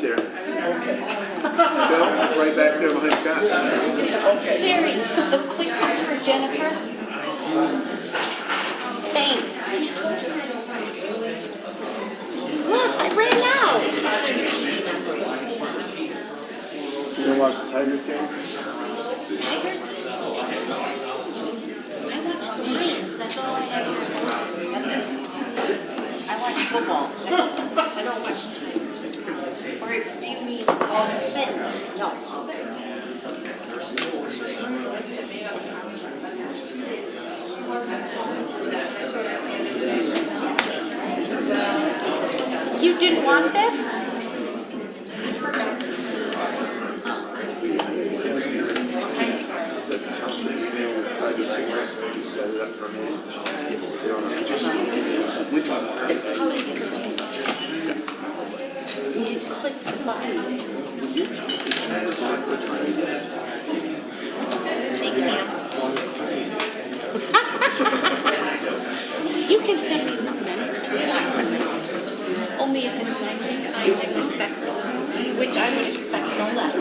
there. Okay. Phil, it's right back there behind Scott. Okay. Terry, the clicker for Jennifer. Thanks. Look, I ran out. You gonna watch the Tigers game? Tigers? I watch the Lions. That's all I have here. That's it. I watch football. I don't watch Tigers. Or do you mean no? You didn't want this? Set it up for me. It's still not. It's probably because you click the button. You can send me something anytime. Only if it's nice and kind and respectful, which I would expect no less.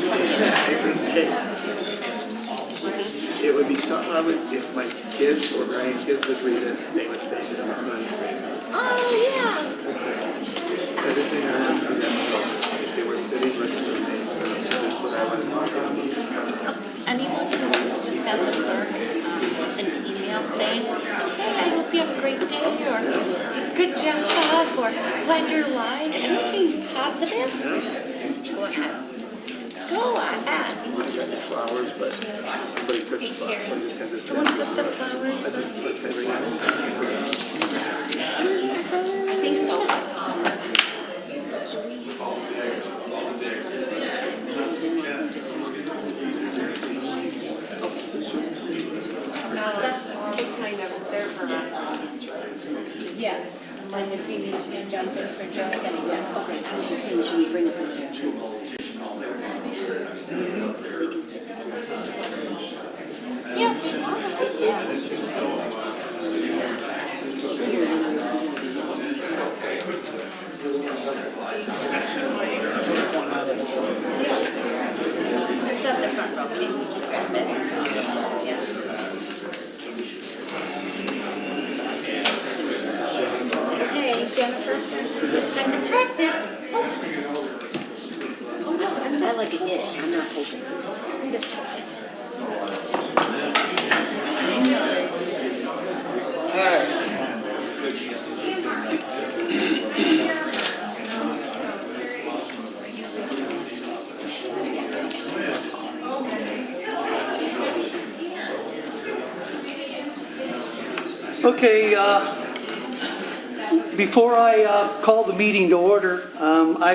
It would be something I would, if my kids or grandkids would read it, they would say that it's nice. Oh, yeah. That's it. Everything I have for them, if they were sitting listening to me, this is what I would want them to do. Anyone who wants to send the clerk an email saying, hey, I hope you have a great day, or good job, or glad you're alive, anything positive, go ahead. Go ahead. I got the flowers, but somebody took the flowers, so I just had to Someone took the flowers? I just took everything. I think so. It's kind of there for yes. And if he needs to jump in for Joe, then he can. Okay, I was just saying, should we bring up a picture? So we can sit together. Yes, please. Just at the front row, Casey can grab it. Yeah. Okay, Jennifer, it's time to practice. Oh no, I'm just like an itch. I'm not holding. I'm just holding. Okay, before I call the meeting to order, I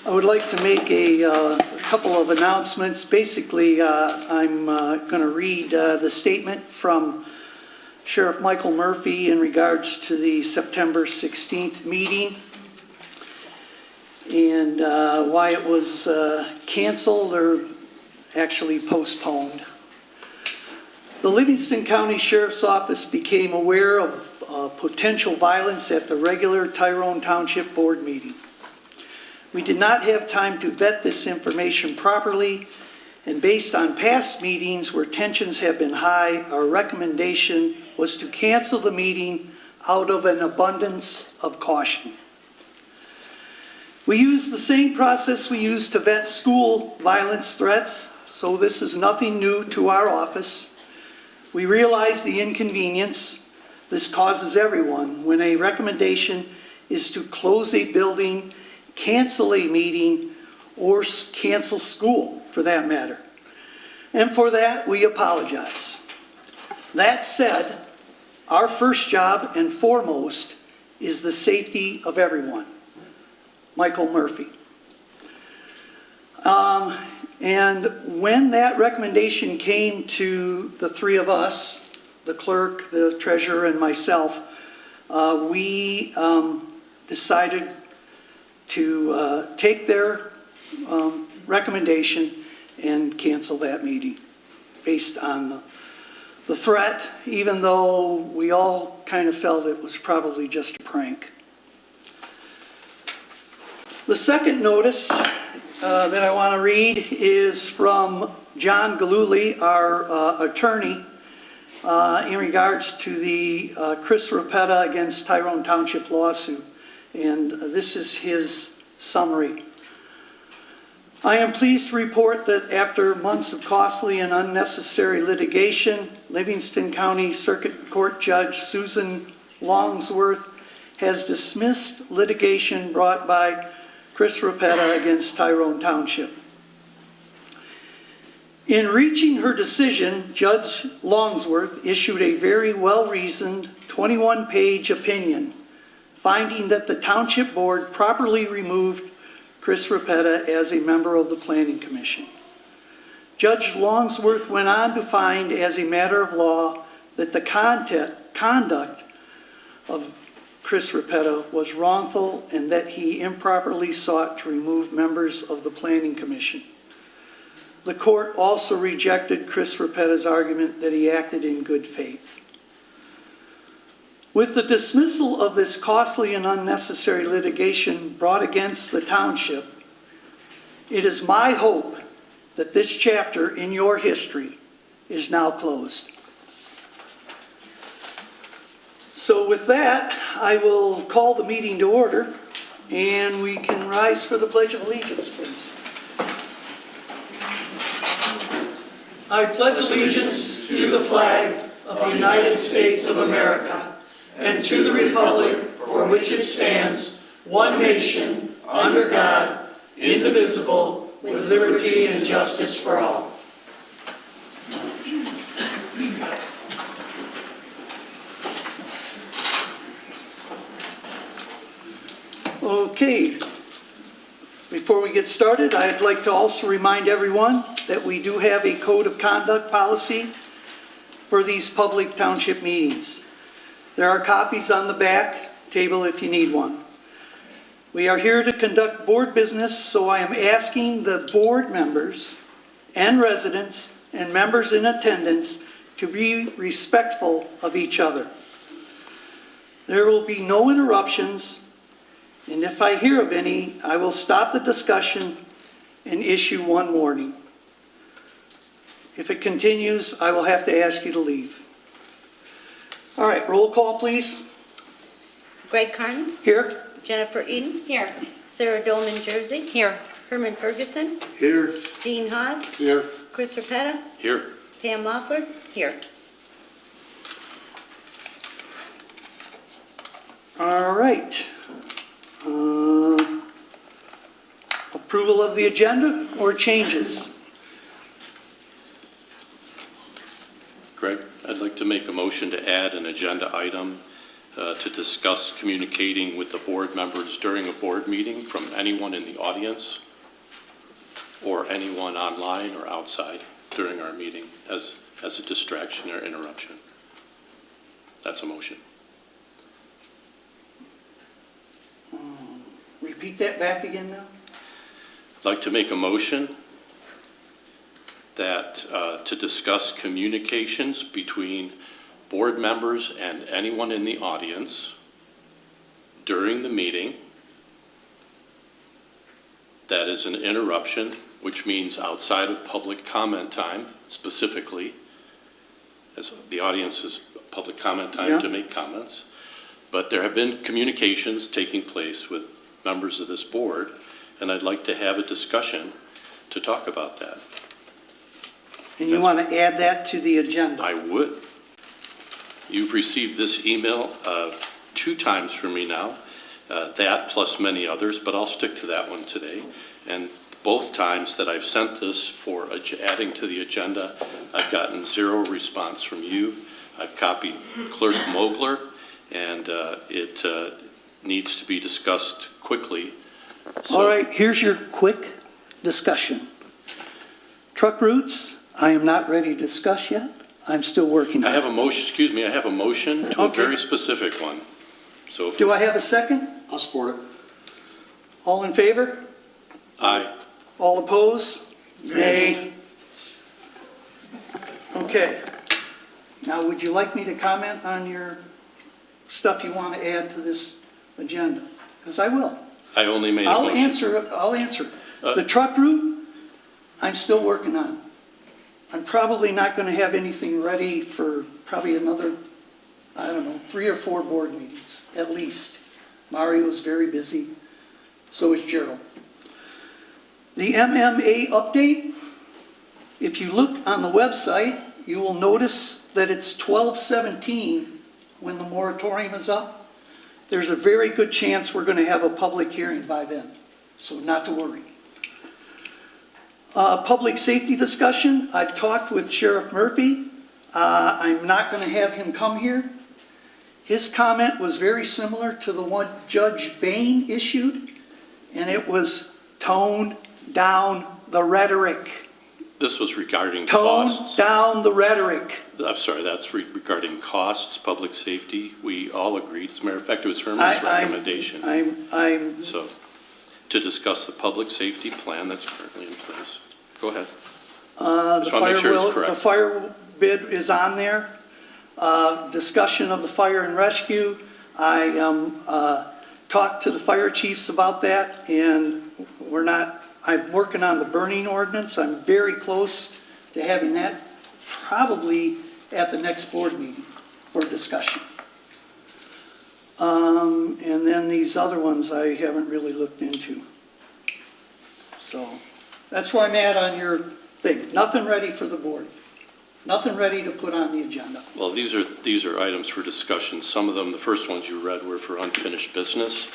would like to make a couple of announcements. Basically, I'm going to read the statement from Sheriff Michael Murphy in regards to the September 16th meeting and why it was canceled or actually postponed. The Livingston County Sheriff's Office became aware of potential violence at the regular Tyrone Township Board meeting. We did not have time to vet this information properly, and based on past meetings where tensions have been high, our recommendation was to cancel the meeting out of an abundance of caution. We use the same process we use to vet school violence threats, so this is nothing new to our office. We realize the inconvenience this causes everyone when a recommendation is to close a building, cancel a meeting, or cancel school for that matter. And for that, we apologize. That said, our first job and foremost is the safety of everyone. Michael Murphy. And when that recommendation came to the three of us, the clerk, the treasurer, and myself, we decided to take their recommendation and cancel that meeting based on the threat, even though we all kind of felt it was probably just a prank. The second notice that I want to read is from John Galuli, our attorney, in regards to the Chris Rapetta against Tyrone Township lawsuit. And this is his summary. I am pleased to report that after months of costly and unnecessary litigation, Livingston County Circuit Court Judge Susan Longsworth has dismissed litigation brought by Chris Rapetta against Tyrone Township. In reaching her decision, Judge Longsworth issued a very well-reasoned 21-page opinion, finding that the Township Board properly removed Chris Rapetta as a member of the Planning Commission. Judge Longsworth went on to find, as a matter of law, that the conduct of Chris Rapetta was wrongful and that he improperly sought to remove members of the Planning Commission. The court also rejected Chris Rapetta's argument that he acted in good faith. With the dismissal of this costly and unnecessary litigation brought against the township, it is my hope that this chapter in your history is now closed. So with that, I will call the meeting to order, and we can rise for the Pledge of Allegiance, please. I pledge allegiance to the flag of the United States of America and to the republic for which it stands, one nation, under God, indivisible, with liberty and justice for all. Okay, before we get started, I'd like to also remind everyone that we do have a code of conduct policy for these public township meetings. There are copies on the back table if you need one. We are here to conduct board business, so I am asking the board members and residents and members in attendance to be respectful of each other. There will be no interruptions, and if I hear of any, I will stop the discussion and issue one warning. If it continues, I will have to ask you to leave. All right, roll call, please. Greg Carnes. Here. Jennifer Eden. Here. Sarah Dolman Jersey. Here. Herman Ferguson. Here. Dean Haas. Here. Chris Rapetta. Here. Pam Loeffler. Here. All right. Approval of the agenda or changes? Greg, I'd like to make a motion to add an agenda item to discuss communicating with the board members during a board meeting from anyone in the audience or anyone online or outside during our meeting as a distraction or interruption. That's a motion. Repeat that back again now. I'd like to make a motion that to discuss communications between board members and anyone in the audience during the meeting that is an interruption, which means outside of public comment time specifically, as the audience's public comment time to make comments. But there have been communications taking place with members of this board, and I'd like to have a discussion to talk about that. And you want to add that to the agenda? I would. You've received this email 2 times from me now, that plus many others, but I'll stick to that one today. And both times that I've sent this for adding to the agenda, I've gotten 0 response from you. I've copied Clerk Mogler, and it needs to be discussed quickly. So, all right, here's your quick discussion. Truck routes, I am not ready to discuss yet. I'm still working. I have a motion, I have a motion to a very specific one. So if do I have a second? I'll support it. All in favor? Aye. All opposed? Nay. Okay. Now, would you like me to comment on your stuff you want to add to this agenda? Because I will. I only made a I'll motion. answer. The truck route, I'm still working on. I'm probably not going to have anything ready for probably another, I don't know, 3 or 4 board meetings, at least. Mario's very busy, so is Gerald. The MMA update, if you look on the website, you will notice that it's 12/17 when the moratorium is up. There's a very good chance we're going to have a public hearing by then, so not to worry. Public safety discussion, I've talked with Sheriff Murphy. I'm not going to have him come here. His comment was very similar to the one Judge Bain issued, and it was tone down the rhetoric. This was regarding Tone costs. down the rhetoric. I'm sorry, that's regarding costs, public safety. We all agreed. As a matter of fact, it was Herman's recommendation. I'm So, to discuss the public safety plan that's currently in place. Go ahead. The Just want to make sure it's the correct. fire bid is on there. Discussion of the fire and rescue. I talked to the fire chiefs about that, and I'm working on the burning ordinance. I'm very close to having that probably at the next board meeting for discussion. And then these other ones I haven't really looked into. So that's where I'm at on your thing. Nothing ready for the board. Nothing ready to put on the agenda. Well, these are items for discussion. Some of them, the first ones you read, were for unfinished business,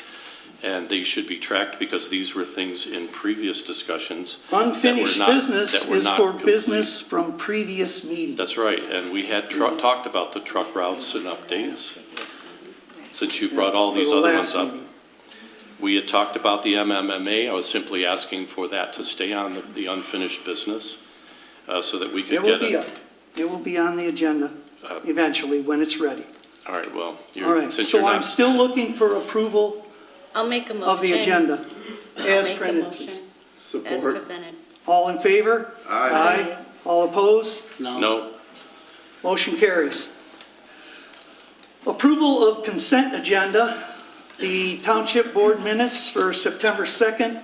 and they should be tracked because these were things in previous discussions. Unfinished business that were is not for complete. business from previous meetings. That's right, and we had talked about the truck routes and updates, since you brought all For these the other last ones up. meeting. We had talked about the MMMA. I was simply asking for that to stay on the unfinished business, so that we could It will get be up. It will be on the agenda eventually when it's ready. All right, well, All right, since so you're I'm not, still looking for approval I'll make a motion. of the agenda I'll as make a printed, motion please. as Support. presented. All in favor? Aye. All opposed? no, Motion carries. Approval of consent agenda, the Township Board minutes for September 2nd,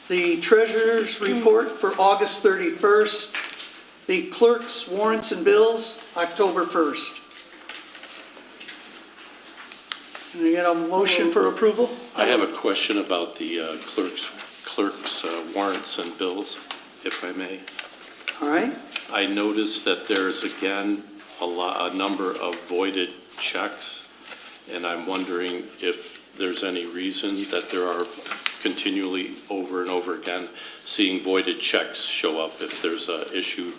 the Treasurer's report for August 31st, the Clerk's warrants and bills, October 1st. Can I get a motion for approval? I have a question about the clerk's warrants and bills, if I may. All right, I noticed that there's again a number of voided checks, and I'm wondering if there's any reason that there are continually over and over again seeing voided checks show up, if there's an issue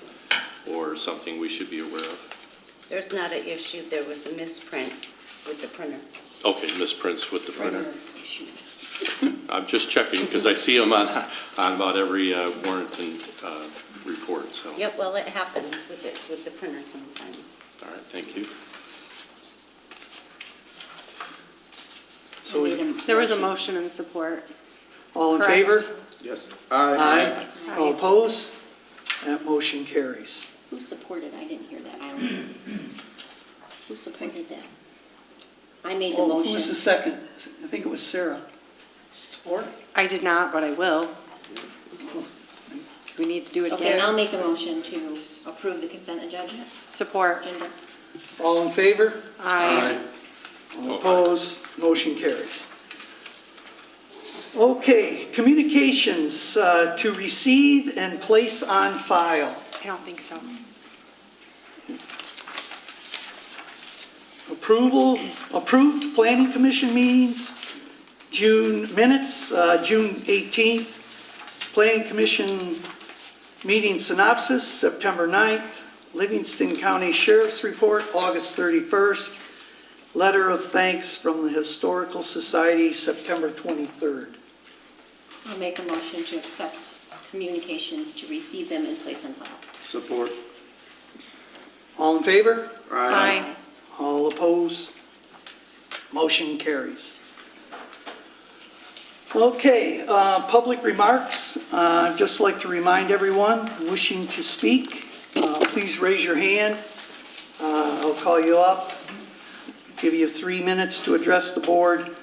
or something we should be aware of. There's not an issue, there was a misprint with the printer. Okay, misprints with the printer. Issues. I'm just checking because I see them on about every warrant and report, so. Yep, well, it happened with the printer sometimes. All right, thank you. so There was a motion and support. all in Correct. favor? Yes. Aye. All opposed? That motion carries. Who supported? I didn't hear that. Who supported that? I made the Oh, motion. who's the second? I think it was Sarah. Support? I did not, but I will. Do we need to do it Okay, I'll again? make a motion to approve the consent agenda. Support. All in favor? Aye. All opposed? Motion carries. Okay, communications to receive and place on file. I don't think so. Approved planning commission meetings, June minutes, June 18th. Planning commission meeting synopsis, September 9th. Livingston County Sheriff's Report, August 31st. Letter of thanks from the Historical Society, September 23rd. I'll make a motion to accept communications, to receive them and place on file. Support. All in favor? Aye. All opposed? Motion carries. Okay, public remarks. I'd just like to remind everyone wishing to speak, please raise your hand. I'll call you up, give you 3 minutes to address the board.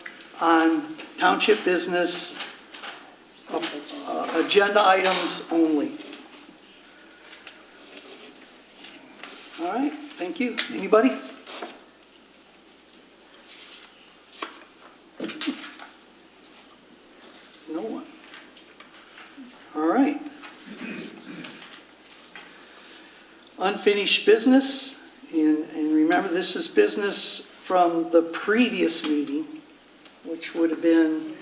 on township business, agenda items only. All right, thank you. Anybody? No one. All right. Unfinished business, and remember, this is business from the previous meeting, which would have been,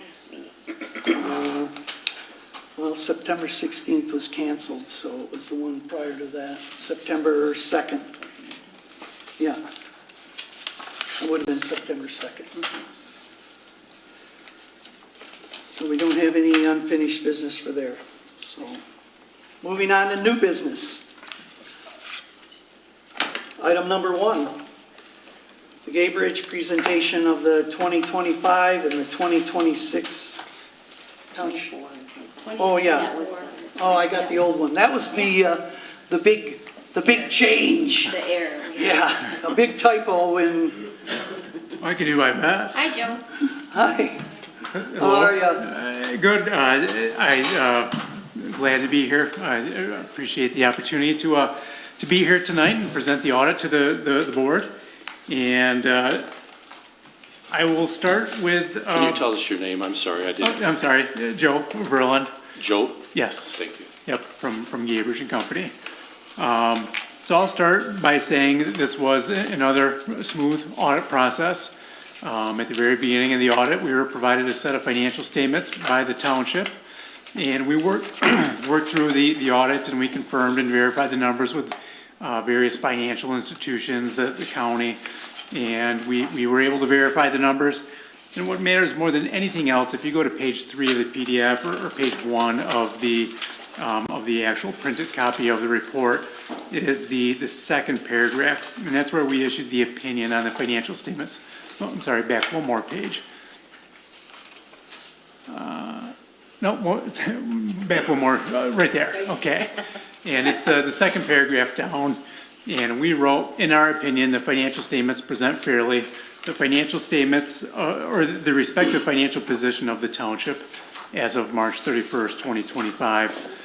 well, September 16th was canceled, so it was the one prior to that, September 2nd. Yeah. It would have been September 2nd. So we don't have any unfinished business for there. So, moving on to new business. Item number 1, the Gay Bridge presentation of the 2025 and the 2026 township. Oh, yeah. That was Oh, I got the old one. That was the big change. the error. Yeah, a big typo in, I can do my best. Hi, Joe. hi. How are ya? Good. Glad to be here. I appreciate the opportunity to be here tonight and present the audit to the board. And I will start with. Can you tell us your name? I'm sorry, I didn't. I'm sorry, Joe Verlin. Joe? Yes. Thank you. Yep, from Gabriel and Company. So I'll start by saying that this was another smooth audit process. At the very beginning of the audit, we were provided a set of financial statements by the township, and we worked through the audit, and we confirmed and verified the numbers with various financial institutions, the county, and we were able to verify the numbers. And what matters more than anything else, if you go to page 3 of the PDF or page 1 of the actual printed copy of the report, is the second paragraph, and that's where we issued the opinion on the financial statements. Oh, I'm sorry, back one more page. Back one more, right there, okay. And it's the second paragraph down, and we wrote, in our opinion, the financial statements present fairly the financial statements, or the respective financial position of the township as of March 31st, 2025.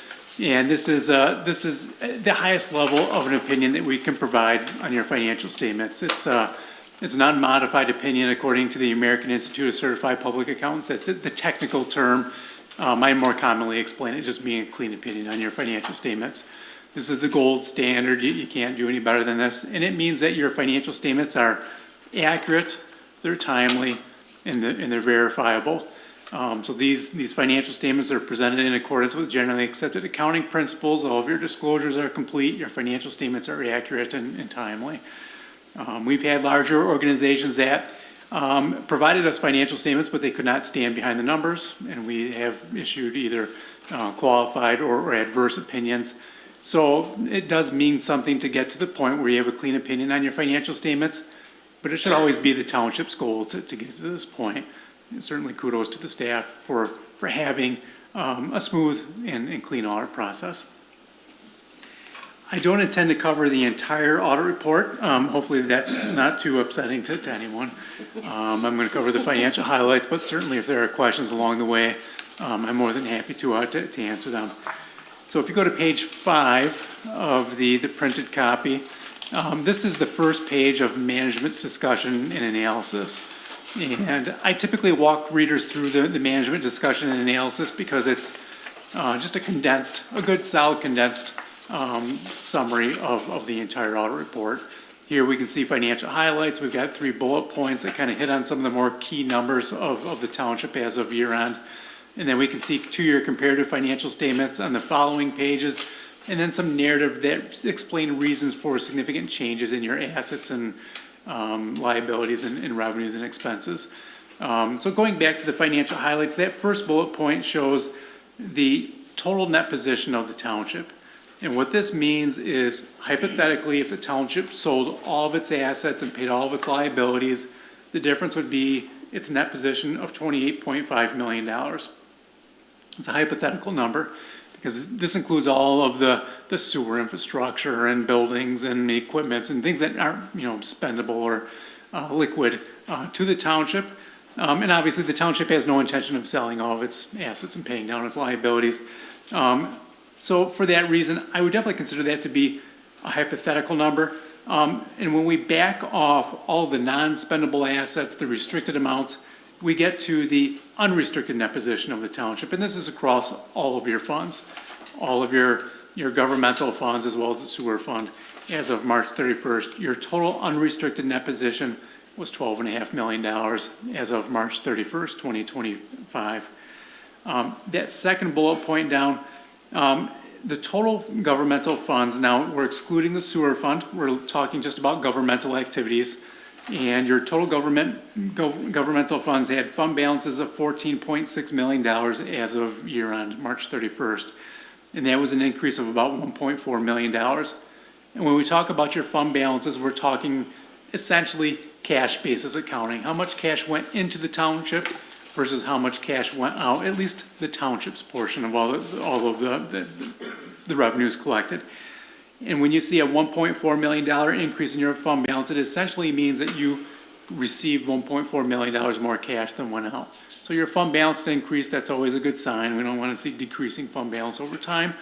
And this is the highest level of an opinion that we can provide on your financial statements. It's an unmodified opinion according to the American Institute of Certified Public Accountants. That's the technical term. I more commonly explain it just being a clean opinion on your financial statements. This is the gold standard. You can't do any better than this. And it means that your financial statements are accurate, they're timely, and they're verifiable. So these financial statements are presented in accordance with generally accepted accounting principles. All of your disclosures are complete. Your financial statements are accurate and timely. We've had larger organizations that provided us financial statements, but they could not stand behind the numbers, and we have issued either qualified or adverse opinions. So it does mean something to get to the point where you have a clean opinion on your financial statements, but it should always be the township's goal to get to this point. And certainly kudos to the staff for having a smooth and clean audit process. I don't intend to cover the entire audit report. Hopefully that's not too upsetting to anyone. I'm going to cover the financial highlights, but certainly if there are questions along the way, I'm more than happy to answer them. So if you go to page 5 of the printed copy, this is the first page of management's discussion and analysis. And I typically walk readers through the management discussion and analysis because it's just a good solid condensed summary of the entire audit report. Here we can see financial highlights. We've got 3 bullet points that kind of hit on some of the more key numbers of the township as of year end. And then we can see 2-year comparative financial statements on the following pages, and then some narrative that explain reasons for significant changes in your assets and liabilities and revenues and expenses. So going back to the financial highlights, that first bullet point shows the total net position of the township. And what this means is, hypothetically, if the township sold all of its assets and paid all of its liabilities, the difference would be its net position of $28.5 million. It's a hypothetical number because this includes all of the sewer infrastructure and buildings and equipment and things that aren't, spendable or liquid to the township. And obviously, the township has no intention of selling all of its assets and paying down its liabilities. So for that reason, I would definitely consider that to be a hypothetical number. And when we back off all the non-spendable assets, the restricted amounts, we get to the unrestricted net position of the township. And this is across all of your funds, all of your governmental funds as well as the sewer fund. As of March 31st, your total unrestricted net position was $12.5 million as of March 31st, 2025. That second bullet point down, the total governmental funds, now we're excluding the sewer fund, we're talking just about governmental activities, and your total governmental funds had fund balances of $14.6 million as of year-end, March 31st, and that was an increase of about $1.4 million. And when we talk about your fund balances, we're talking essentially cash basis accounting, how much cash went into the township versus how much cash went out, at least the township's portion of all of the revenues collected. And when you see a $1.4 million increase in your fund balance, it essentially means that you received $1.4 million more cash than went out. So your fund balance increased, that's always a good sign. We don't want to see decreasing fund balance over time.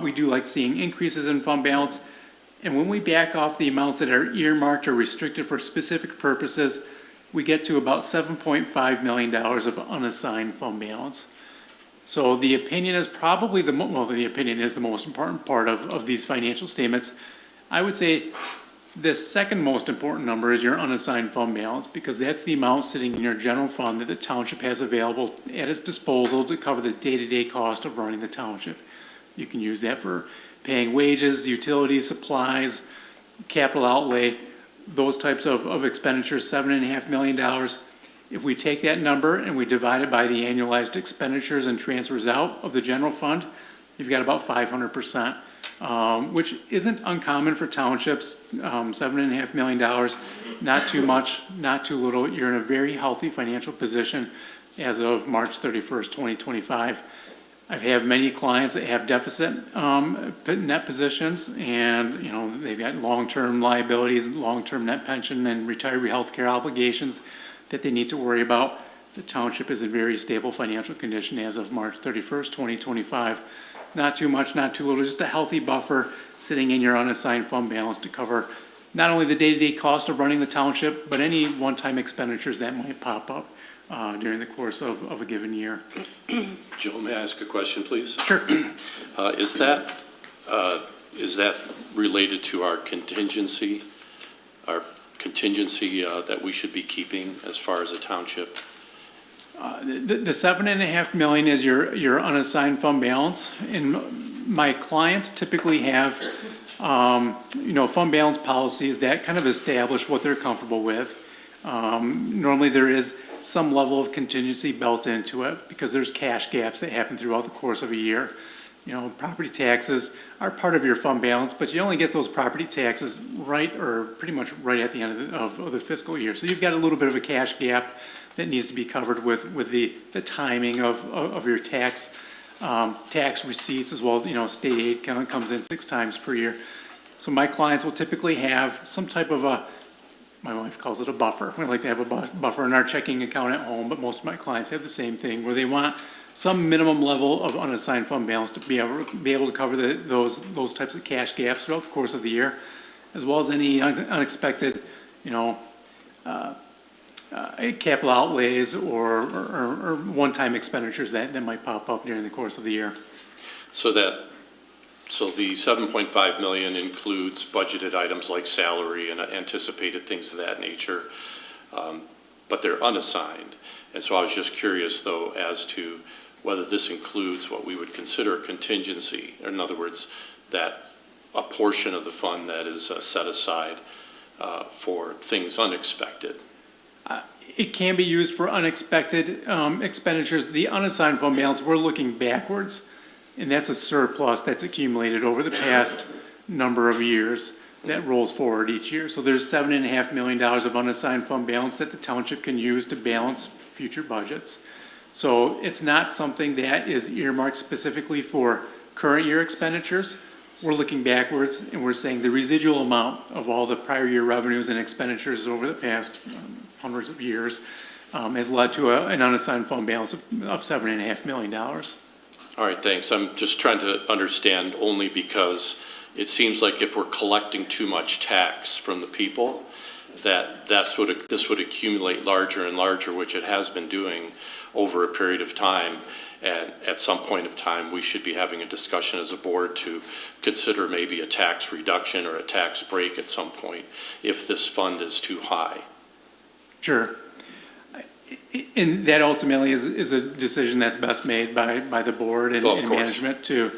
We do like seeing increases in fund balance. And when we back off the amounts that are earmarked or restricted for specific purposes, we get to about $7.5 million of unassigned fund balance. So the opinion is probably the opinion is the most important part of these financial statements. I would say the second most important number is your unassigned fund balance, because that's the amount sitting in your general fund that the township has available at its disposal to cover the day-to-day cost of running the township. You can use that for paying wages, utilities, supplies, capital outlay, those types of expenditures, $7.5 million. If we take that number and we divide it by the annualized expenditures and transfers out of the general fund, you've got about 500%, which isn't uncommon for townships. $7.5 million, not too much, not too little. You're in a very healthy financial position as of March 31st, 2025. I've had many clients that have deficit net positions, and they've got long-term liabilities, long-term net pension, and retiree health care obligations that they need to worry about. The township is in very stable financial condition as of March 31st, 2025. Not too much, not too little, just a healthy buffer sitting in your unassigned fund balance to cover not only the day-to-day cost of running the township, but any one-time expenditures that might pop up during the course of a given year. Joe, may I ask a question, please? Sure. Is that related to our contingency that we should be keeping as far as a township? The $7.5 million is your unassigned fund balance, and my clients typically have fund balance policies that kind of establish what they're comfortable with. Normally there is some level of contingency built into it because there's cash gaps that happen throughout the course of a year. Property taxes are part of your fund balance, but you only get those property taxes pretty much right at the end of the fiscal year. So you've got a little bit of a cash gap that needs to be covered with the timing of your tax receipts as well. State aid kind of comes in 6 times per year. So my clients will typically have some type of my wife calls it a buffer. We like to have a buffer in our checking account at home, but most of my clients have the same thing, where they want some minimum level of unassigned fund balance to be able to cover those types of cash gaps throughout the course of the year, as well as any unexpected, capital outlays or one-time expenditures that might pop up during the course of the year. So the $7.5 million includes budgeted items like salary and anticipated things of that nature, but they're unassigned. And so I was just curious, though, as to whether this includes what we would consider contingency, or in other words, that a portion of the fund that is set aside for things unexpected. It can be used for unexpected expenditures. The unassigned fund balance, we're looking backwards, and that's a surplus that's accumulated over the past number of years that rolls forward each year. So there's $7.5 million of unassigned fund balance that the township can use to balance future budgets. So it's not something that is earmarked specifically for current year expenditures. We're looking backwards, and we're saying the residual amount of all the prior year revenues and expenditures over the past hundreds of years has led to an unassigned fund balance of $7.5 million. All right, thanks. I'm just trying to understand only because it seems like if we're collecting too much tax from the people, this would accumulate larger and larger, which it has been doing over a period of time. And at some point of time, we should be having a discussion as a board to consider maybe a tax reduction or a tax break at some point if this fund is too high. Sure. And that ultimately is a decision that's best made by the board and Well, of course. management to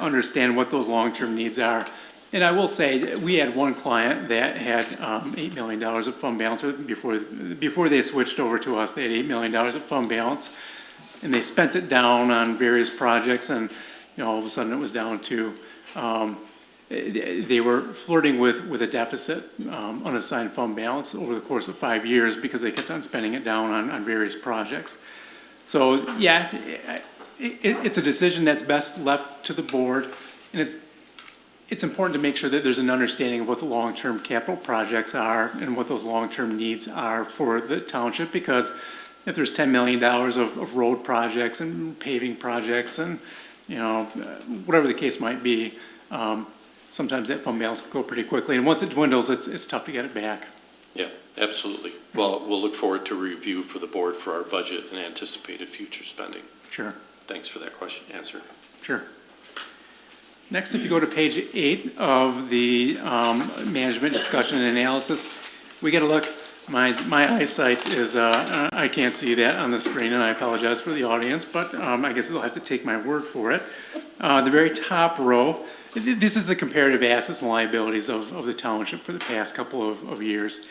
understand what those long-term needs are. And I will say, that we had one client that had $8 million of fund balance before they switched over to us. They had $8 million of fund balance, and they spent it down on various projects, and all of a sudden it was down to they were flirting with a deficit, unassigned fund balance over the course of 5 years because they kept on spending it down on various projects. So yeah, it's a decision that's best left to the board, and it's important to make sure that there's an understanding of what the long-term capital projects are and what those long-term needs are for the township, because if there's $10 million of road projects and paving projects and, whatever the case might be, sometimes that fund balance can go pretty quickly. And once it dwindles, it's tough to get it back. Yeah, absolutely. Well, we'll look forward to review for the board for our budget and anticipated future spending. Sure, Thanks for that answer. sure. Next, if you go to page 8 of the management discussion and analysis, we get a look. My eyesight is, I can't see that on the screen, and I apologize for the audience, but I guess they'll have to take my word for it. The very top row, this is the comparative assets and liabilities of the township for the past couple of years.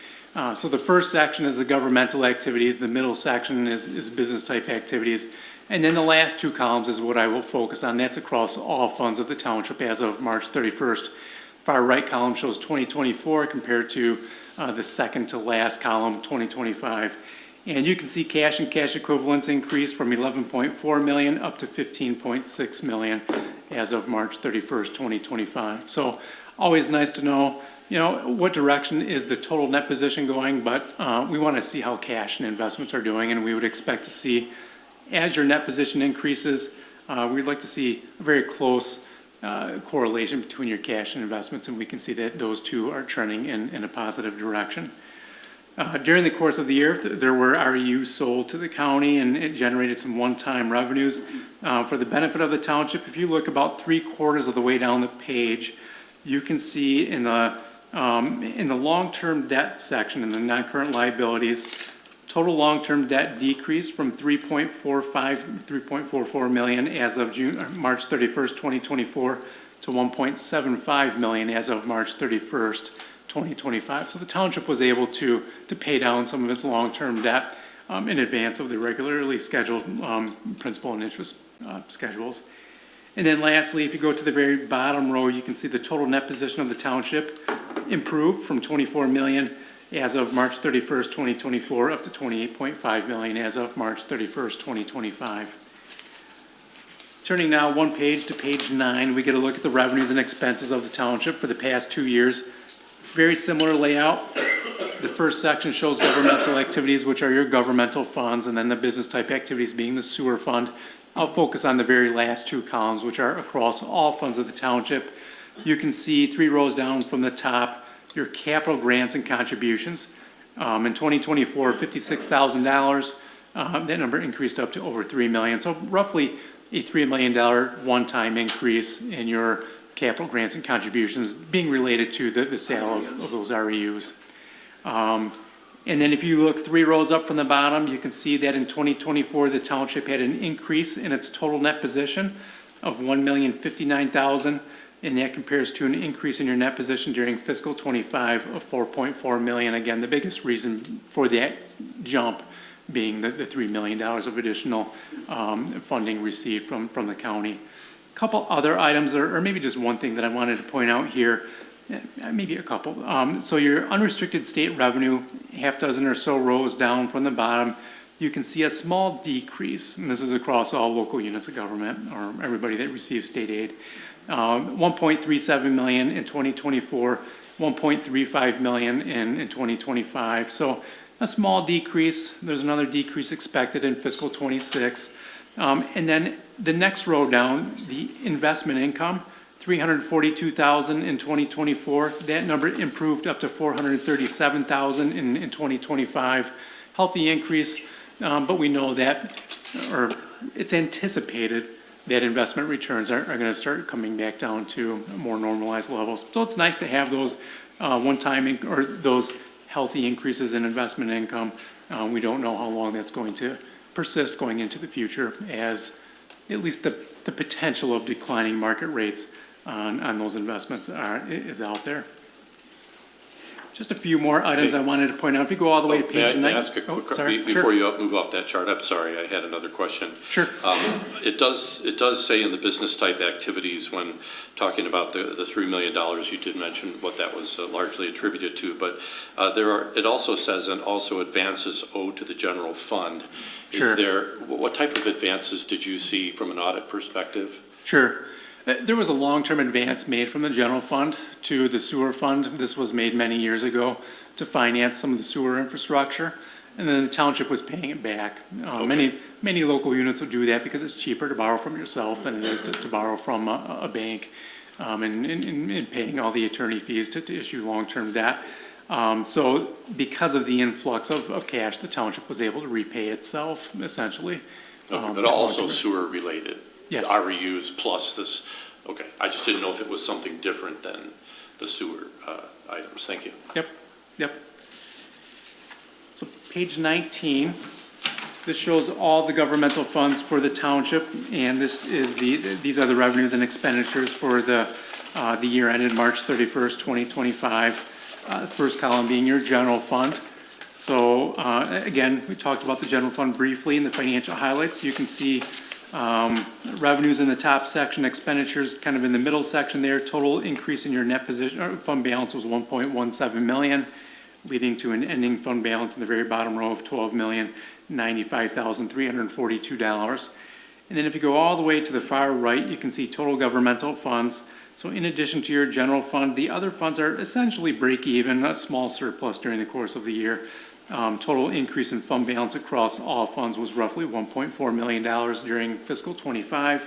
So the first section is the governmental activities, the middle section is business type activities, and then the last two columns is what I will focus on. That's across all funds of the township as of March 31st. Far right column shows 2024 compared to the second to last column, 2025. And you can see cash and cash equivalents increased from 11.4 million up to 15.6 million as of March 31st, 2025. So always nice to know, what direction is the total net position going, but we want to see how cash and investments are doing, and we would expect to see, as your net position increases, we'd like to see a very close correlation between your cash and investments, and we can see that those two are trending in a positive direction. During the course of the year, there were REUs sold to the county, and it generated some one-time revenues. For the benefit of the township, if you look about 3/4 of the way down the page, you can see in the long-term debt section, in the non-current liabilities, total long-term debt decreased from 3.44 million as of March 31st, 2024 to 1.75 million as of March 31st, 2025. So the township was able to pay down some of its long-term debt in advance of the regularly scheduled principal and interest schedules. And then lastly, if you go to the very bottom row, you can see the total net position of the township improved from 24 million as of March 31st, 2024, up to 28.5 million as of March 31st, 2025. Turning now one page to page 9, we get a look at the revenues and expenses of the township for the past 2 years. Very similar layout. The first section shows governmental activities, which are your governmental funds, and then the business type activities being the sewer fund. I'll focus on the very last two columns, which are across all funds of the township. You can see 3 rows down from the top, your capital grants and contributions. In 2024, $56,000. That number increased up to over 3 million. So roughly a $3 million one-time increase in your capital grants and contributions being related to the sale of those REUs. And then if you look 3 rows up from the bottom, you can see that in 2024, the township had an increase in its total net position of $1,059,000. And that compares to an increase in your net position during fiscal 25 of 4.4 million. Again, the biggest reason for that jump being the $3 million of additional funding received from the county. A couple other items, or maybe just one thing that I wanted to point out here, maybe a couple. So your unrestricted state revenue, half dozen or so rows down from the bottom, you can see a small decrease, and this is across all local units of government, or everybody that receives state aid. 1.37 million in 2024, 1.35 million in 2025. So a small decrease. There's another decrease expected in fiscal '26. And then the next row down, the investment income, $342,000 in 2024. That number improved up to $437,000 in 2025. Healthy increase, but we know that, or it's anticipated that investment returns are going to start coming back down to more normalized levels. So it's nice to have those or those healthy increases in investment income. We don't know how long that's going to persist going into the future, as at least the potential of declining market rates on those investments is out there. Just a few more items I wanted to point out. If you go all the way to page 9. May I ask a quick, before you move off that chart, I'm sorry, I had another question. Sure. It does say in the business type activities, when talking about the $3 million, you did mention what that was largely attributed to, but it also says, and also advances owed to the general fund. Sure. What type of advances did you see from an audit perspective? Sure. There was a long-term advance made from the general fund to the sewer fund. This was made many years ago to finance some of the sewer infrastructure, and then the township was paying it back. Many local units will do that because it's cheaper to borrow from yourself than it is to borrow from a bank, and paying all the attorney fees to issue long-term debt. So because of the influx of cash, the township was able to repay itself, essentially. Okay, but also sewer related? Yes. REUs plus this, okay. I just didn't know if it was something different than the sewer items. Thank you. Yep. So page 19, this shows all the governmental funds for the township, and these are the revenues and expenditures for the year ended March 31st, 2025. First column being your general fund. So again, we talked about the general fund briefly in the financial highlights. You can see revenues in the top section, expenditures kind of in the middle section there. Total increase in your net position fund balance was 1.17 million, leading to an ending fund balance in the very bottom row of $12,095,342. And then if you go all the way to the far right, you can see total governmental funds. So in addition to your general fund, the other funds are essentially break even, a small surplus during the course of the year. Total increase in fund balance across all funds was roughly $1.4 million during fiscal '25.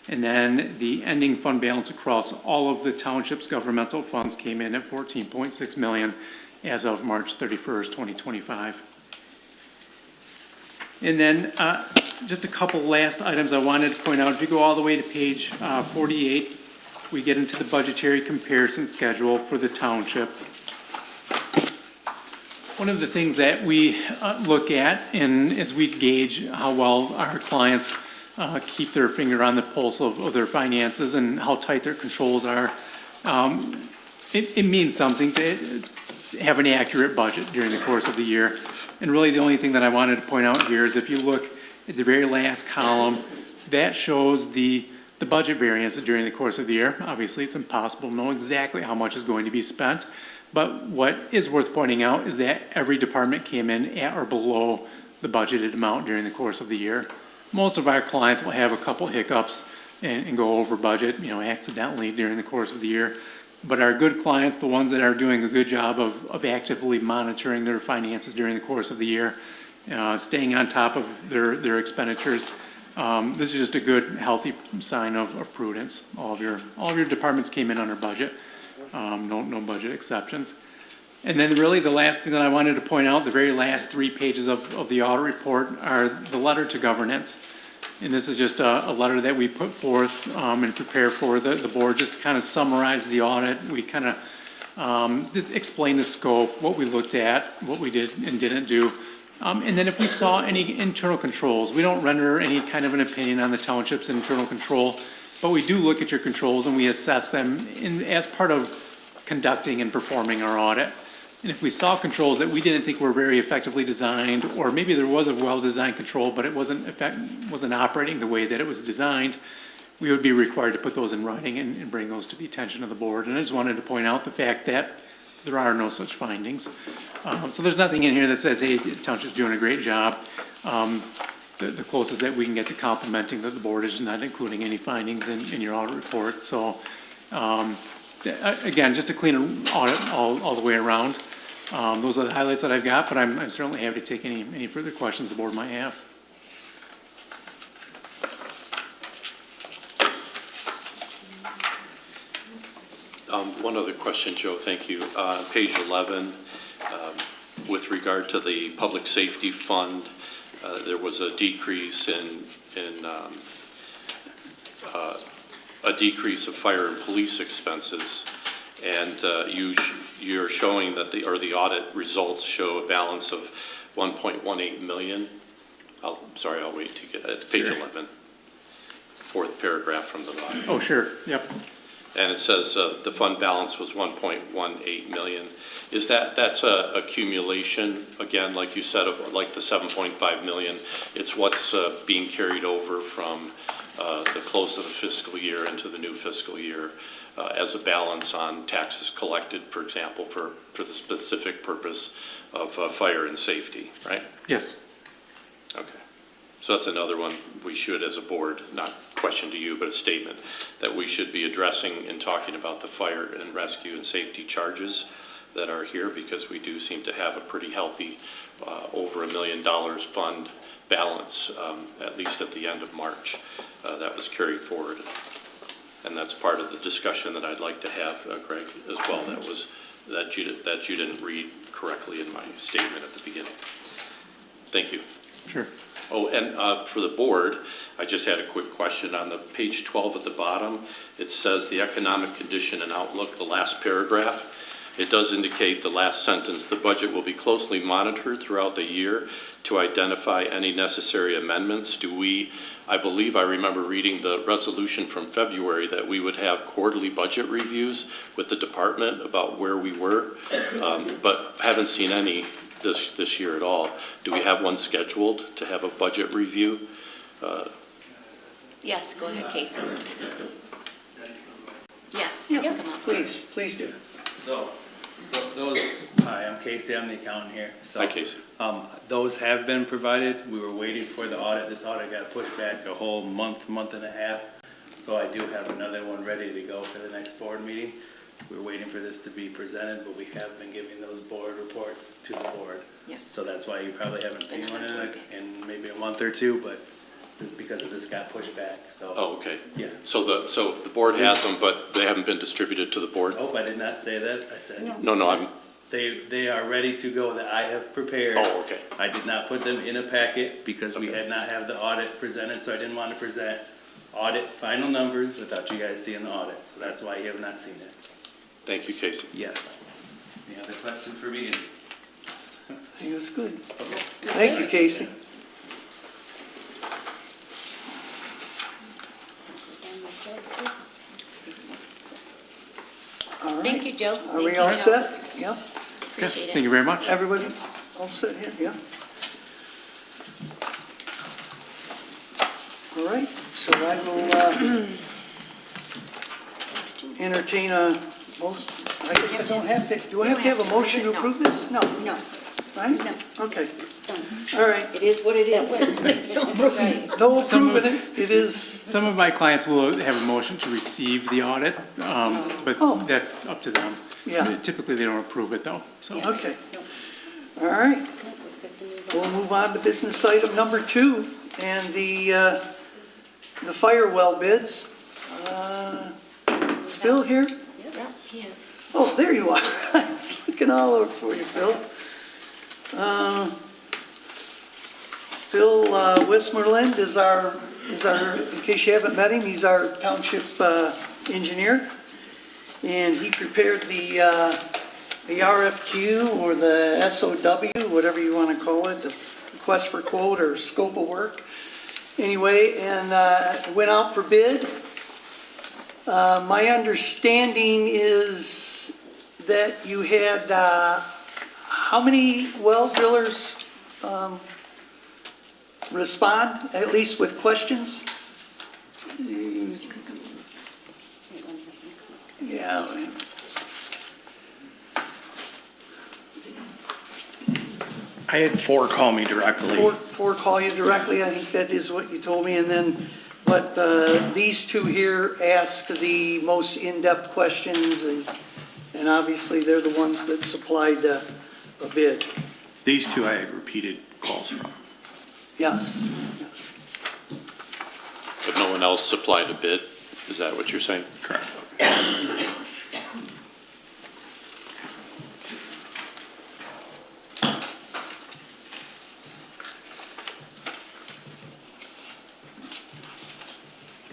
And then the ending fund balance across all of the township's governmental funds came in at $14.6 million as of March 31st, 2025. And then just a couple last items I wanted to point out. If you go all the way to page 48, we get into the budgetary comparison schedule for the township. One of the things that we look at as we gauge how well our clients keep their finger on the pulse of their finances and how tight their controls are, it means something to have an accurate budget during the course of the year. And really the only thing that I wanted to point out here is if you look at the very last column, that shows the budget variance during the course of the year. Obviously, it's impossible to know exactly how much is going to be spent. But what is worth pointing out is that every department came in at or below the budgeted amount during the course of the year. Most of our clients will have a couple hiccups and go over budget, accidentally during the course of the year. But our good clients, the ones that are doing a good job of actively monitoring their finances during the course of the year, staying on top of their expenditures, this is just a good, healthy sign of prudence. All of your departments came in under budget. No budget exceptions. And then really the last thing that I wanted to point out, the very last 3 pages of the audit report are the letter to governance. And this is just a letter that we put forth and prepare for the board, just to kind of summarize the audit. We kind of just explain the scope, what we looked at, what we did and didn't do. And then if we saw any internal controls, we don't render any kind of an opinion on the township's internal control, but we do look at your controls and we assess them as part of conducting and performing our audit. And if we saw controls that we didn't think were very effectively designed, or maybe there was a well-designed control, but it wasn't operating the way that it was designed, we would be required to put those in writing and bring those to the attention of the board. And I just wanted to point out the fact that there are no such findings. So there's nothing in here that says, hey, the township's doing a great job. The closest that we can get to complimenting the board is not including any findings in your audit report. So again, just a clean audit all the way around. Those are the highlights that I've got, but I'm certainly happy to take any further questions the board might have. One other question, Joe, thank you. Page 11, with regard to the public safety fund, there was a decrease a decrease of fire and police expenses, and you're showing that the audit results show a balance of 1.18 million. I'll wait to get, it's page Sure. 11, fourth paragraph from the bottom. Oh, sure, yep. And it says the fund balance was 1.18 million. Is that's a accumulation, again, like you said, of like the 7.5 million? It's what's being carried over from the close of the fiscal year into the new fiscal year as a balance on taxes collected, for example, for the specific purpose of fire and safety, right? Yes. Okay. So that's another one we should, as a board, not question to you, but a statement, that we should be addressing in talking about the fire and rescue and safety charges that are here, because we do seem to have a pretty healthy, over $1 million fund balance, at least at the end of March, that was carried forward. And that's part of the discussion that I'd like to have, Greg, as well. That you didn't read correctly in my statement at the beginning. Thank you. Sure. Oh, and for the board, I just had a quick question. On the page 12 at the bottom, it says the economic condition and outlook, the last paragraph. It does indicate the last sentence, the budget will be closely monitored throughout the year to identify any necessary amendments. I believe I remember reading the resolution from February that we would have quarterly budget reviews with the department about where we were, but haven't seen any this year at all. Do we have one scheduled to have a budget review? Yes, go ahead, Casey. Yes, Yeah, come on. please do. So, hi, I'm Casey, I'm the accountant here. So, Hi, Casey. those have been provided. We were waiting for the audit. This audit got pushed back a whole month and a half. So I do have another one ready to go for the next board meeting. We're waiting for this to be presented, but we have been giving those board reports to the board. Yes. So that's why you probably haven't seen They're one not in, on board yet. in maybe a month or two, but it's because of this got pushed back, so. Oh, okay. Yeah. So the board has them, but they haven't been distributed to the board? Oh, I did not say that. I said. No, I'm, They are ready to go that I have prepared. oh, okay. I did not put them in a packet because we Okay. had not have the audit presented, so I didn't want to present audit final numbers without you guys seeing the audit. So that's why you have not seen it. Thank you, Casey. Yes. Any other questions for me? I think it's good. Thank you, Casey. All right. Thank you, Joe. Are we all set? Yeah? Appreciate Thank it. you very much. Everybody all set here? Yeah? All right, so I will entertain a, I guess I don't have to, do I have to have a motion to approve this? No, No, right? No. Okay, it's done. all right. It is what it is. Right. No Some of- approving it, it is, Some of my clients will have a motion to receive the audit, but Oh. that's up to them. Yeah. Typically, they don't approve it, though, so. okay. All right, we'll move on to business item number 2, and the fire well bids. Is Phil here? Yeah, he is. Oh, there you are. I was looking all over for you, Phil. Phil Wismerland is our, in case you haven't met him, he's our township engineer. And he prepared the RFQ or the SOW, whatever you want to call it, the request for quote or scope of work. Anyway, and it went out for bid. My understanding is that you had, how many well drillers respond, at least with questions? Yeah. I had 4 call me directly. Four call you directly, I think that is what you told me, and then, but these two here ask the most in-depth questions, and obviously they're the ones that supplied a bid. These two I had repeated calls from. Yes, yes. But no one else supplied a bid? Is that what you're saying? Correct.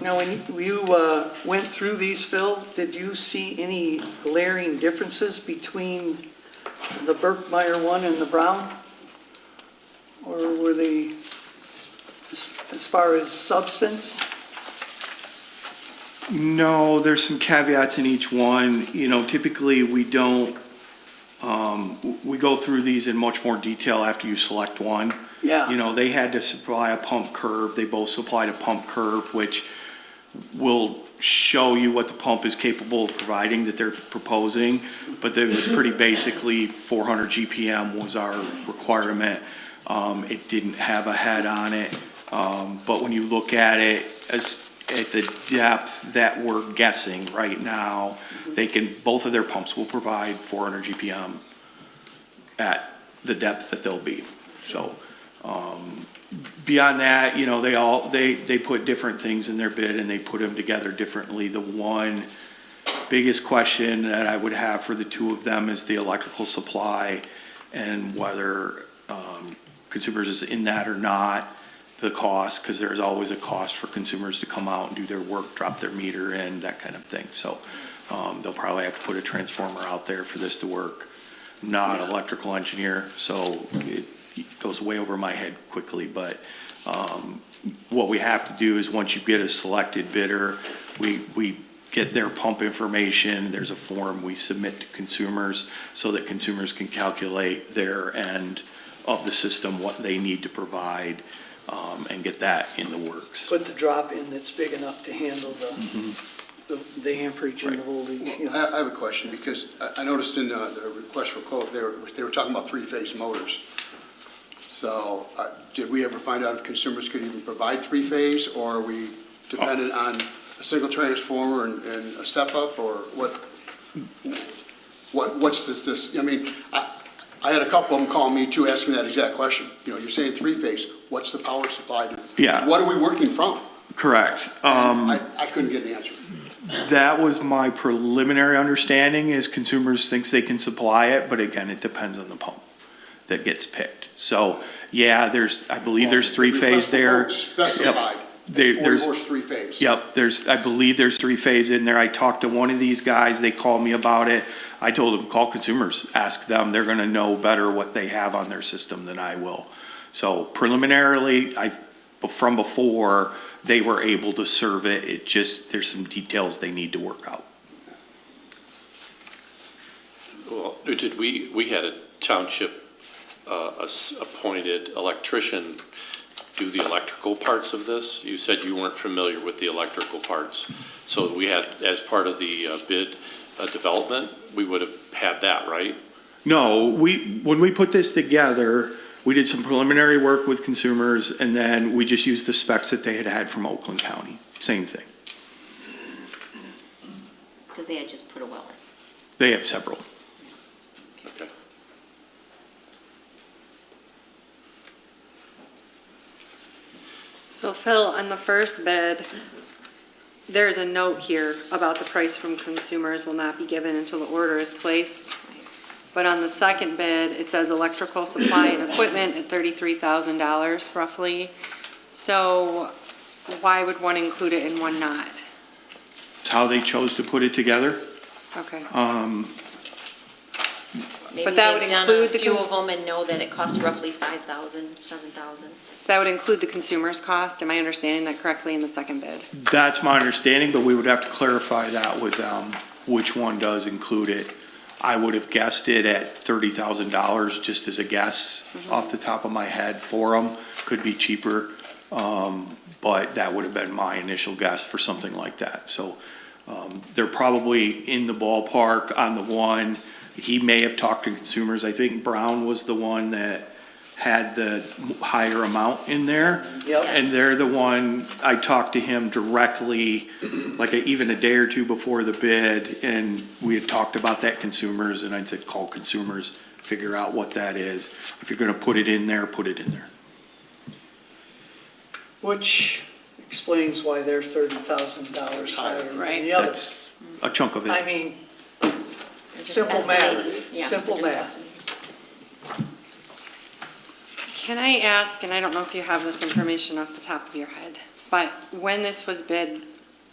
Now, when you went through these, Phil, did you see any glaring differences between the Berkmeyer one and the Brown? Or were they, as far as substance? No, there's some caveats in each one. You know, typically we don't, we go through these in much more detail after you select one. Yeah. You know, they had to supply a pump curve. They both supplied a pump curve, which will show you what the pump is capable of providing that they're proposing. But it was pretty basically 400 GPM was our requirement. It didn't have a head on it. But when you look at it at the depth that we're guessing right now, both of their pumps will provide 400 GPM at the depth that they'll be. So, beyond that, you know, they put different things in their bid and they put them together differently. The one biggest question that I would have for the two of them is the electrical supply and whether, consumers is in that or not, the cost, because there's always a cost for consumers to come out and do their work, drop their meter in, that kind of thing. So, they'll probably have to put a transformer out there for this to work. Not an electrical engineer, so it goes way over my head quickly, but what we have to do is once you get a selected bidder, we get their pump information, there's a form we submit to consumers so that consumers can calculate their end of the system, what they need to provide, and get that in the works. Put the drop in that's big enough to handle the amperage and the voltage. Yes. I have a question, because I noticed in the request for quote, they were talking about three-phase motors. So did we ever find out if consumers could even provide three-phase, or are we dependent on a single transformer and a step-up, or what's this? I mean, I had a couple of them call me too, asking that exact question. You know, you're saying three-phase, what's the power supply to? Yeah. What are we working from? Correct. I couldn't get an answer. That was my preliminary understanding, is consumers thinks they can supply it, but again, it depends on the pump that gets picked. So, yeah, I believe there's three-phase there. Specified, Yep. 40 horse three-phase. Yep, I believe there's three-phase in there. I talked to one of these guys, they called me about it. I told them, call consumers, ask them, they're gonna know better what they have on their system than I will. So preliminarily, from before, they were able to serve it. It just, there's some details they need to work out. Well, we had a township appointed electrician do the electrical parts of this. You said you weren't familiar with the electrical parts. So we had, as part of the bid development, we would have had that, right? No, when we put this together, we did some preliminary work with consumers, and then we just used the specs that they had from Oakland County. Same thing. Because they had just put a well in. They have several. Okay. So Phil, on the first bid, there's a note here about the price from consumers will not be given until the order is placed. But on the second bid, it says electrical supply and equipment at $33,000 roughly. So why would one include it and one not? It's how they chose to put it together. Okay. Maybe But that would they've done include a the few cons- of them and know that it costs roughly 5,000, 7,000. That would include the consumer's cost. Am I understanding that correctly in the second bid? That's my understanding, but we would have to clarify that with them, which one does include it. I would have guessed it at $30,000, just as a guess off the top of my head for them. Could be cheaper, but that would have been my initial guess for something like that. So they're probably in the ballpark on the one. He may have talked to consumers. I think Brown was the one that had the higher amount in there. Yep. And they're the one, I talked to him directly, like even a day or two before the bid, and we had talked about that consumers, and I said, call consumers, figure out what that is. If you're gonna put it in there, put it in there. Which explains why they're $30,000 higher than Right. the others. That's a chunk of I it. mean, They're just simple math, estimating. Yeah, simple they're just math. estimating. Can I ask, and I don't know if you have this information off the top of your head, but when this was bid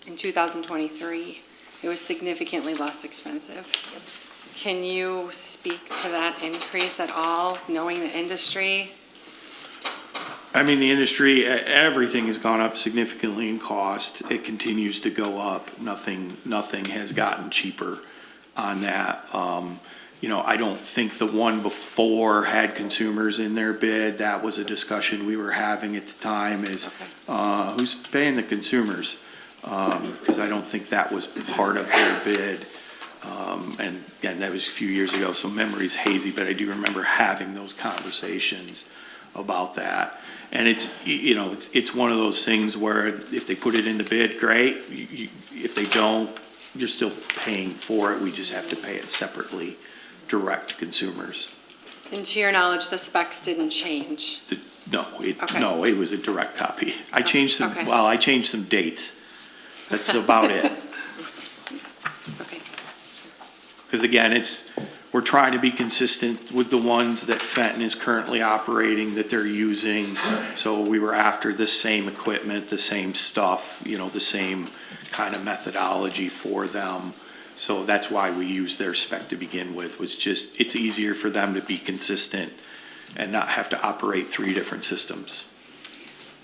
in 2023, it was significantly less expensive. Can you speak to that increase at all, knowing the industry? I mean, the industry, everything has gone up significantly in cost. It continues to go up. Nothing has gotten cheaper on that. You know, I don't think the one before had consumers in their bid. That was a discussion we were having at the time is, who's paying the consumers? Because I don't think that was part of their bid. And again, that was a few years ago, so memory's hazy, but I do remember having those conversations about that. And it's, you know, it's one of those things where if they put it in the bid, great. If they don't, you're still paying for it. We just have to pay it separately, direct to consumers. And to your knowledge, the specs didn't change? No, Okay. it was a direct copy. I changed some, Okay. well, I changed some dates. That's about it. Okay. Because again, we're trying to be consistent with the ones that Fenton is currently operating, that they're using. So we were after the same equipment, the same stuff, you know, the same kind of methodology for them. So that's why we used their spec to begin with, was just, it's easier for them to be consistent and not have to operate 3 different systems.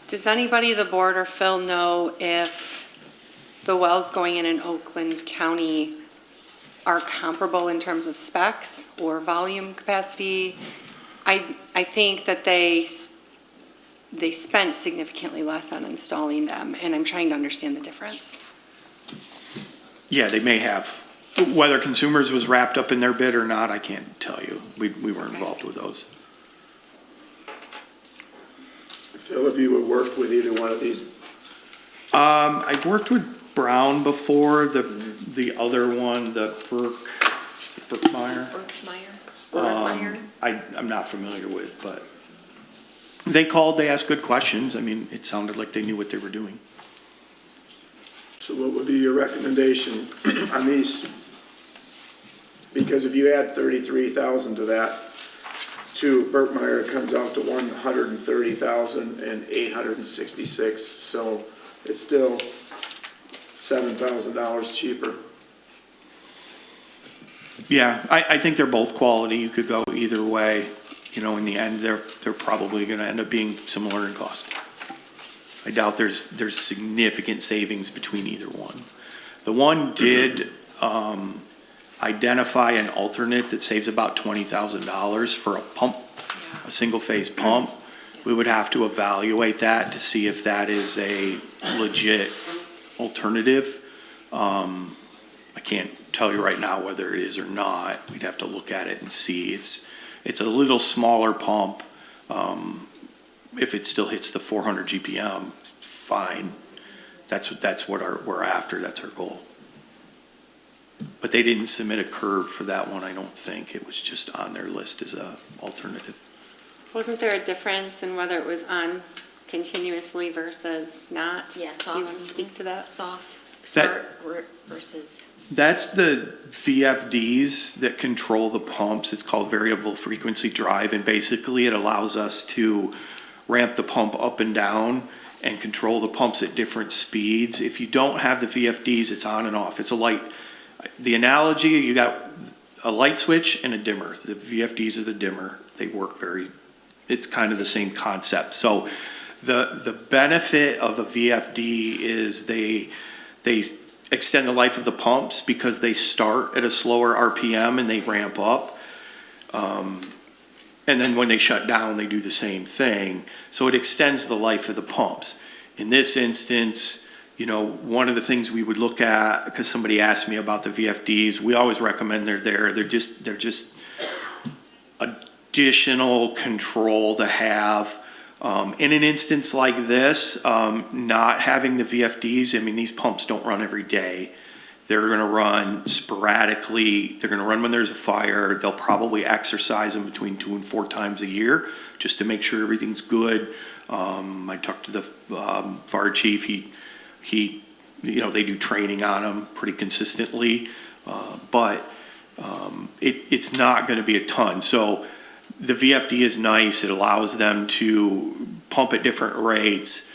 Does anybody, the board or Phil, know if the wells going in Oakland County are comparable in terms of specs or volume capacity? I think that they spent significantly less on installing them, and I'm trying to understand the difference. Yeah, they may have. Whether consumers was wrapped up in their bid or not, I can't tell you. We weren't involved with those. Phil, have you worked with either one of these? I've worked with Brown before, the other one, the Berkmeyer. Berkmeyer? I'm not familiar with, but they called, they asked good questions. I mean, it sounded like they knew what they were doing. So what would be your recommendation on these? Because if you add 33,000 to that, to Berkmeyer, it comes out to 130,866. So it's still $7,000 cheaper. Yeah, I think they're both quality. You could go either way. You know, in the end, they're probably gonna end up being similar in cost. I doubt there's significant savings between either one. The one did identify an alternate that saves about $20,000 for a pump, a single-phase pump. We would have to evaluate that to see if that is a legit alternative. I can't tell you right now whether it is or not. We'd have to look at it and see. It's a little smaller pump. If it still hits the 400 GPM, fine. That's what we're after. That's our goal. But they didn't submit a curve for that one, I don't think. It was just on their list as a alternative. Wasn't there a difference in whether it was on continuously versus not? Yeah, Do you want to speak to that? Soft start versus. That's the VFDs that control the pumps. It's called variable frequency drive, and basically it allows us to ramp the pump up and down and control the pumps at different speeds. If you don't have the VFDs, it's on and off. It's a light. The analogy, you got a light switch and a dimmer. The VFDs are the dimmer. They work it's kind of the same concept. So the benefit of a VFD is they extend the life of the pumps because they start at a slower RPM and they ramp up. And then when they shut down, they do the same thing. So it extends the life of the pumps. In this instance, you know, one of the things we would look at, because somebody asked me about the VFDs, we always recommend they're there. They're just additional control to have. In an instance like this, not having the VFDs, I mean, these pumps don't run every day. They're gonna run sporadically, they're gonna run when there's a fire, they'll probably exercise them between 2 and 4 times a year, just to make sure everything's good. I talked to the, fire chief, he, you know, they do training on them pretty consistently, but it's not gonna be a ton. So the VFD is nice, it allows them to pump at different rates.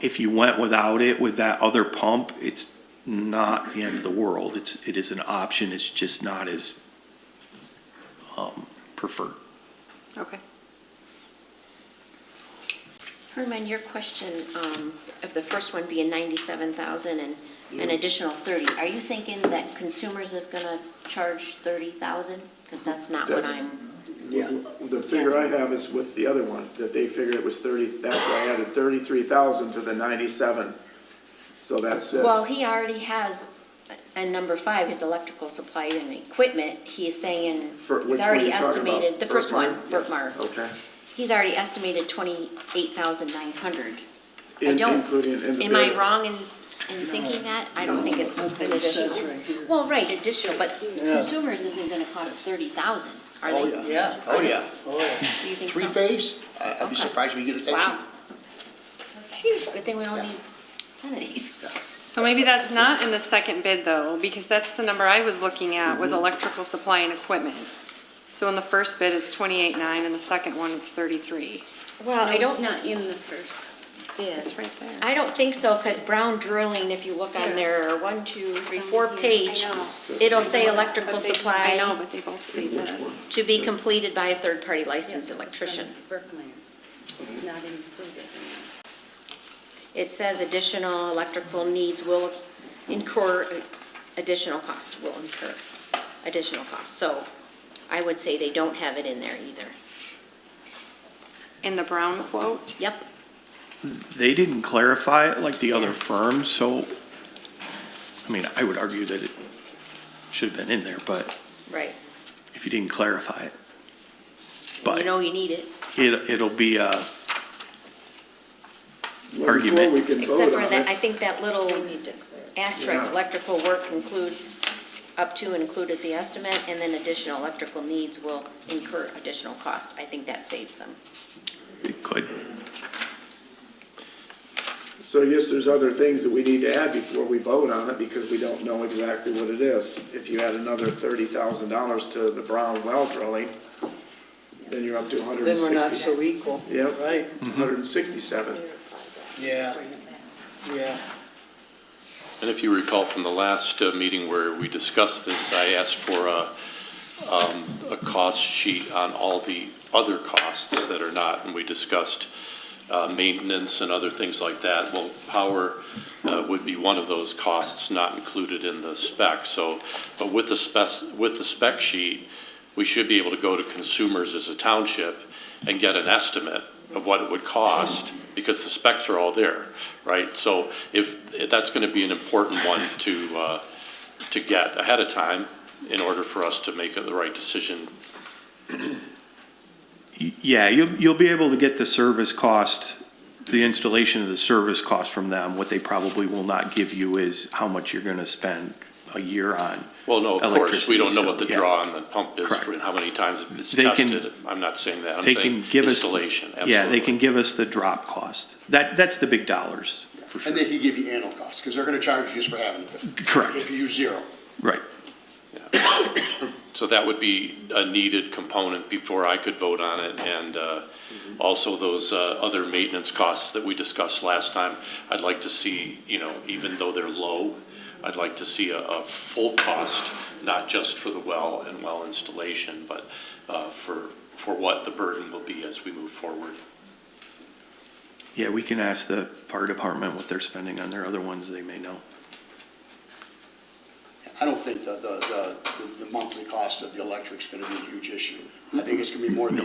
If you went without it, with that other pump, it's not the end of the world. It is an option, it's just not as preferred. Okay. Herman, your question, of the first one being 97,000 and an additional 30, are you thinking that consumers is gonna charge 30,000? Because that's not what That's- I'm, The figure I have is with the other one, that they figured it was 30, that's why I added 33,000 to the 97. So that's it. well, he already has, and number 5, his electrical supply and equipment, he is saying, For which he's one already you talking estimated, about? the first one, Yes. Burkmeyer. Okay. He's already estimated 28,900. I In- don't, including in the am I bid. wrong in thinking that? I don't think it's an additional. Well, right, additional, but consumers isn't gonna cost 30,000, are Oh, they? yeah. Oh, yeah. Do you think so? Three-phase, I'd be surprised if you get attention. Wow. Sheesh, good thing we don't need 10 of these. So maybe that's not in the second bid though, because that's the number I was looking at, was electrical supply and equipment. So in the first bid it's 28.9 and the second one is 33. Well, No, I it's don't, not in the first bid. It's right there. I don't think so, because Brown Drilling, if you look on their 1, 2, 3, 4 page, I know. it'll say electrical But they- I supply know, but they both say this. to be completed by a third-party licensed Yeah, this is electrician. from Berkmeyer. It's not included in It says additional electrical needs will incur additional cost, will incur additional cost. So I would say they don't have it in there either. In the Brown quote? Yep. They didn't clarify it like the other firms, so, I mean, I would argue that it should have been in there, but Right. if you didn't clarify it. You But know you need it. it'll be a Well, argument. Before we can Except vote for on that, I it, think that little Yeah. asterisk, electrical work includes, up to and included the estimate, and then additional electrical needs will incur additional cost. I think that saves them. It could. so I guess there's other things that we need to add before we vote on it, because we don't know exactly what it is. If you add another $30,000 to the Brown well drilling, then you're up to 160. Then we're not so equal. Yep. Right, 167. yeah, yeah. And if you recall from the last meeting where we discussed this, I asked for a cost sheet on all the other costs that are not, and we discussed maintenance and other things like that. Well, power would be one of those costs not included in the spec. So, but with the spec sheet, we should be able to go to consumers as a township and get an estimate of what it would cost, because the specs are all there, right? So if that's going to be an important one to get ahead of time in order for us to make the right decision. Yeah, you'll be able to get the service cost, the installation of the service cost from them. What they probably will not give you is how much you're gonna spend a year on. Well, no, of course, we don't know Electricity, what the so, yeah. draw on the pump is, Correct. and how many times it's They can- tested. I'm not saying that, I'm They saying can give us. installation, absolutely. Yeah, they can give us the drop cost. That's the big dollars, for sure. And they can give you annual costs, because they're gonna charge you just for having it. Correct. If you use zero. Right. So that would be a needed component before I could vote on it, and also those other maintenance costs that we discussed last time. I'd like to see, even though they're low, I'd like to see a full cost, not just for the well and well installation, but for what the burden will be as we move forward. Yeah, we can ask the fire department what they're spending on their other ones, they may know. I don't think the monthly cost of the electric's gonna be a huge issue. I think it's gonna be more No.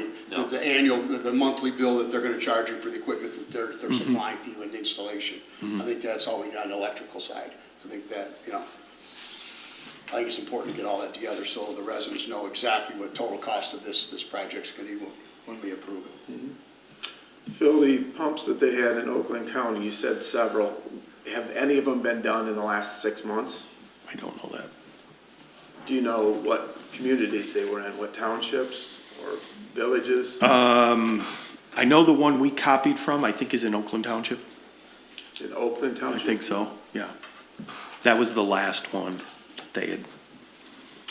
the annual, the monthly bill that they're gonna charge you for the equipment that they're supplying for you in the installation. I think that's all we got on the electrical side. I think that, I think it's important to get all that together so the residents know exactly what total cost of this project's gonna be when we approve it. Phil, the pumps that they had in Oakland County, you said several. Have any of them been done in the last 6 months? I don't know that. Do you know what communities they were in, what townships or villages? I know the one we copied from, I think is in Oakland Township. In Oakland I Township? think so, yeah. That was the last one that they had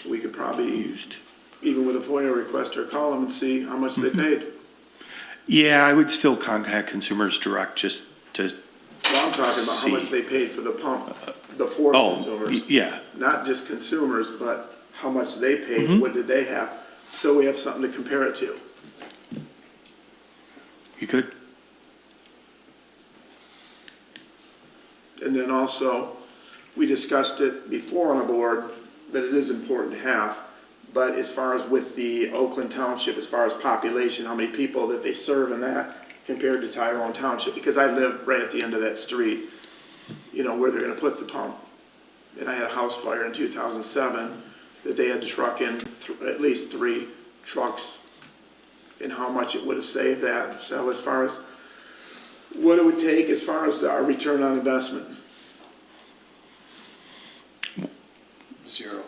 We could probably, used. even with a FOIA request, or call them and see how much they paid. Yeah, I would still contact Consumers Direct just to, Well, I'm talking about how much See. they paid for the pump, the for oh, consumers. yeah. Not just consumers, but how much they paid, Mhm. what did they have? So we have something to compare it to. You could? And then also, we discussed it before on the board, that it is important to have. But as far as with the Oakland Township, as far as population, how many people that they serve in that compared to Tyrone Township, because I live right at the end of that street, you know, where they're gonna put the pump. And I had a house fire in 2007 that they had to truck in at least 3 trucks, and how much it would have saved that. So as far as what it would take as far as our return on investment. Zero.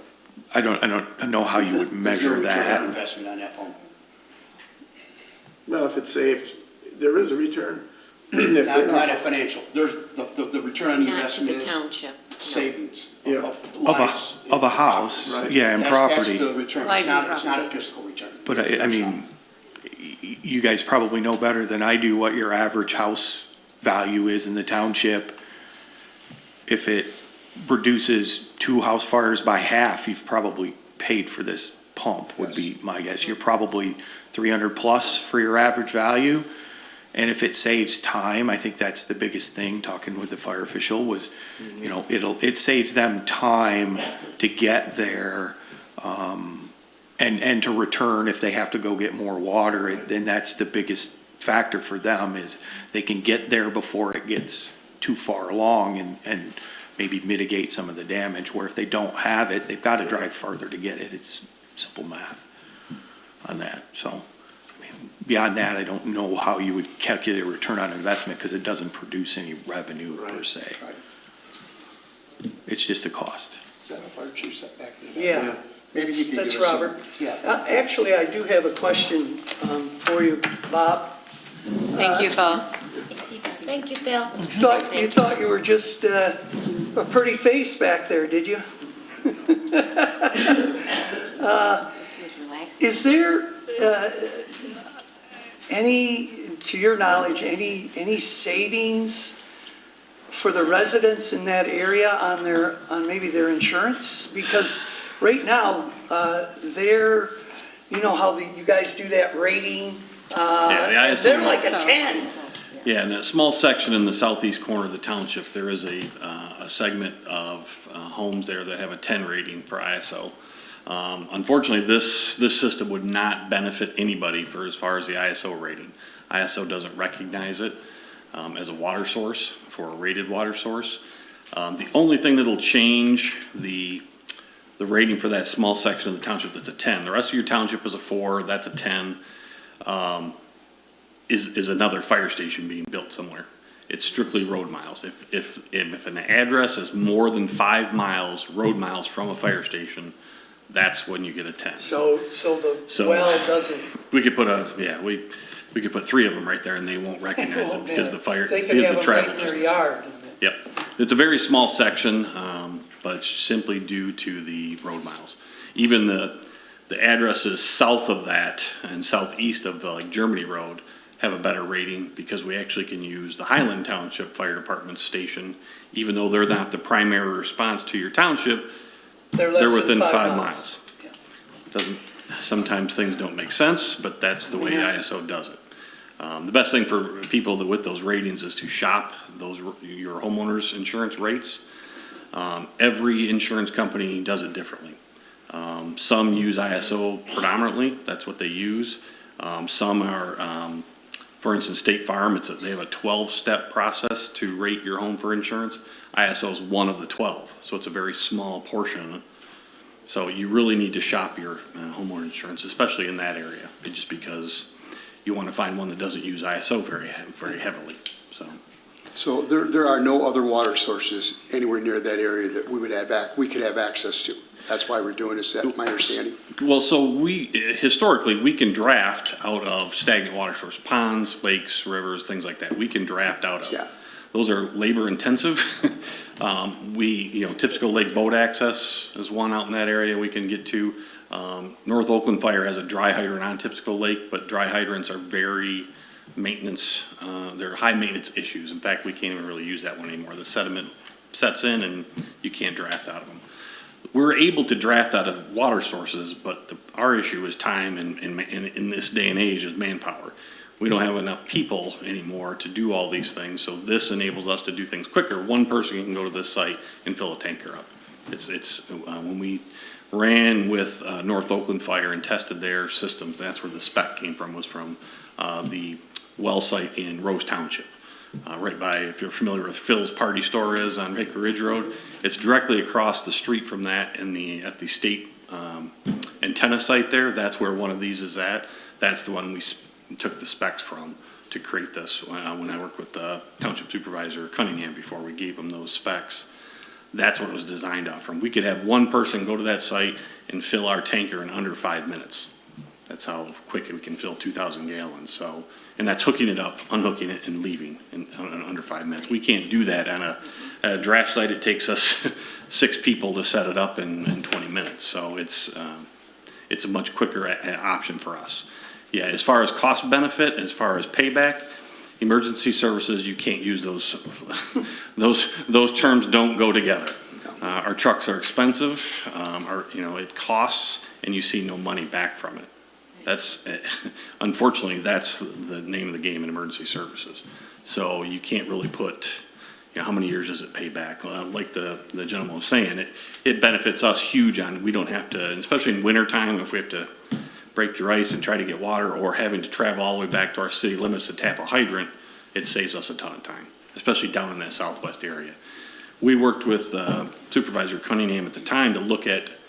I don't know how you would measure Zero return on that. investment on that pump. Well, if it's saved, there is a return. If Not, they're not a financial, there's, the return on the Not to investment the is township. savings Yeah. of lives. Of a house, Right. yeah, and That's property. the return, Lives it's and not a property. fiscal return. But I mean, you guys probably know better than I do what your average house value is in the township. If it reduces 2 house fires by half, you've probably paid for this pump, would be my guess. You're probably 300 plus for your average value. And if it saves time, I think that's the biggest thing, talking with the fire official, was, you know, it saves them time to get there, and to return if they have to go get more water. And that's the biggest factor for them, is they can get there before it gets too far along and maybe mitigate some of the damage, where if they don't have it, they've got to drive farther to get it. It's simple math on that, so. Beyond that, I don't know how you would calculate a return on investment, because it doesn't produce any revenue per se. Right. It's just a cost. Is that a fire chief setback? Yeah, Maybe he could give us that's some- Robert. Yeah. Actually, I do have a question for you, Bob. Thank you, Phil. Thank you, Bill. You thought you were just a pretty face back there, did you? He was relaxing. Is there any, to your knowledge, any savings for the residents in that area on maybe their insurance? Because right now, you know how you guys do that rating? Yeah, the ISO. They're like a So- 10. Yeah, in that small section in the southeast corner of the township, there is a segment of homes there that have a 10 rating for ISO. Unfortunately, this system would not benefit anybody for as far as the ISO rating. ISO doesn't recognize it as a water source, for a rated water source. The only thing that'll change the rating for that small section of the township that's a 10. The rest of your township is a 4, that's a 10. Is another fire station being built somewhere. It's strictly road miles. If an address is more than 5 miles, road miles from a fire station, that's when you get a 10. So the So- well doesn't. We could put we could put 3 of them right there and they won't recognize it because the fire, They because could the have them travel right in their distance. yard. Yep. It's a very small section, but it's simply due to the road miles. Even the addresses south of that and southeast of like Germany Road have a better rating, because we actually can use the Highland Township Fire Department station, even though they're not the primary response to your township, They're they're less than within 5 miles. Yeah. Doesn't, sometimes things don't make sense, but that's the way ISO does it. The best thing for people with those ratings is to shop your homeowner's insurance rates. Every insurance company does it differently. Some use ISO predominantly, that's what they use. Some are, for instance, State Farm, they have a 12-step process to rate your home for insurance. ISO is one of the 12, so it's a very small portion. So you really need to shop your homeowner insurance, especially in that area, just because you want to find one that doesn't use ISO very, very heavily, so. So there are no other water sources anywhere near that area that we could have access to. That's why we're doing this, that's my understanding. Well, so historically, we can draft out of stagnant water source, ponds, lakes, rivers, things like that. We can draft out of. Yeah. Those are labor intensive. Typical lake boat access is one out in that area we can get to. North Oakland Fire has a dry hydrant on Tipsco Lake, but dry hydrants are very maintenance, they're high maintenance issues. In fact, we can't even really use that one anymore. The sediment sets in and you can't draft out of them. We're able to draft out of water sources, but our issue is time and in this day and age is manpower. We don't have enough people anymore to do all these things, so this enables us to do things quicker. One person can go to this site and fill a tanker up. When we ran with North Oakland Fire and tested their systems, that's where the spec came from, was from the well site in Rose Township. Right by, if you're familiar with Phil's Party Store is on Hickory Ridge Road, it's directly across the street from that at the state antenna site there. That's where one of these is at. That's the one we took the specs from to create this. When I worked with the township supervisor Cunningham before, we gave him those specs. That's what it was designed off from. We could have one person go to that site and fill our tanker in under 5 minutes. That's how quick we can fill 2,000 gallons. So, and that's hooking it up, unhooking it, and leaving in under 5 minutes. We can't do that on a draft site. It takes us 6 people to set it up in 20 minutes. So it's a much quicker option for us. Yeah, as far as cost benefit, as far as payback, emergency services, you can't use those. Those terms don't go together. Our trucks are expensive. It costs, and you see no money back from it. Unfortunately, that's the name of the game in emergency services. So you can't really put, how many years does it pay back? Like the gentleman was saying, it benefits us huge we don't have to, especially in wintertime, if we have to break through ice and try to get water, or having to travel all the way back to our city limits to tap a hydrant, it saves us a ton of time, especially down in that southwest area. We worked with Supervisor Cunningham at the time to look at,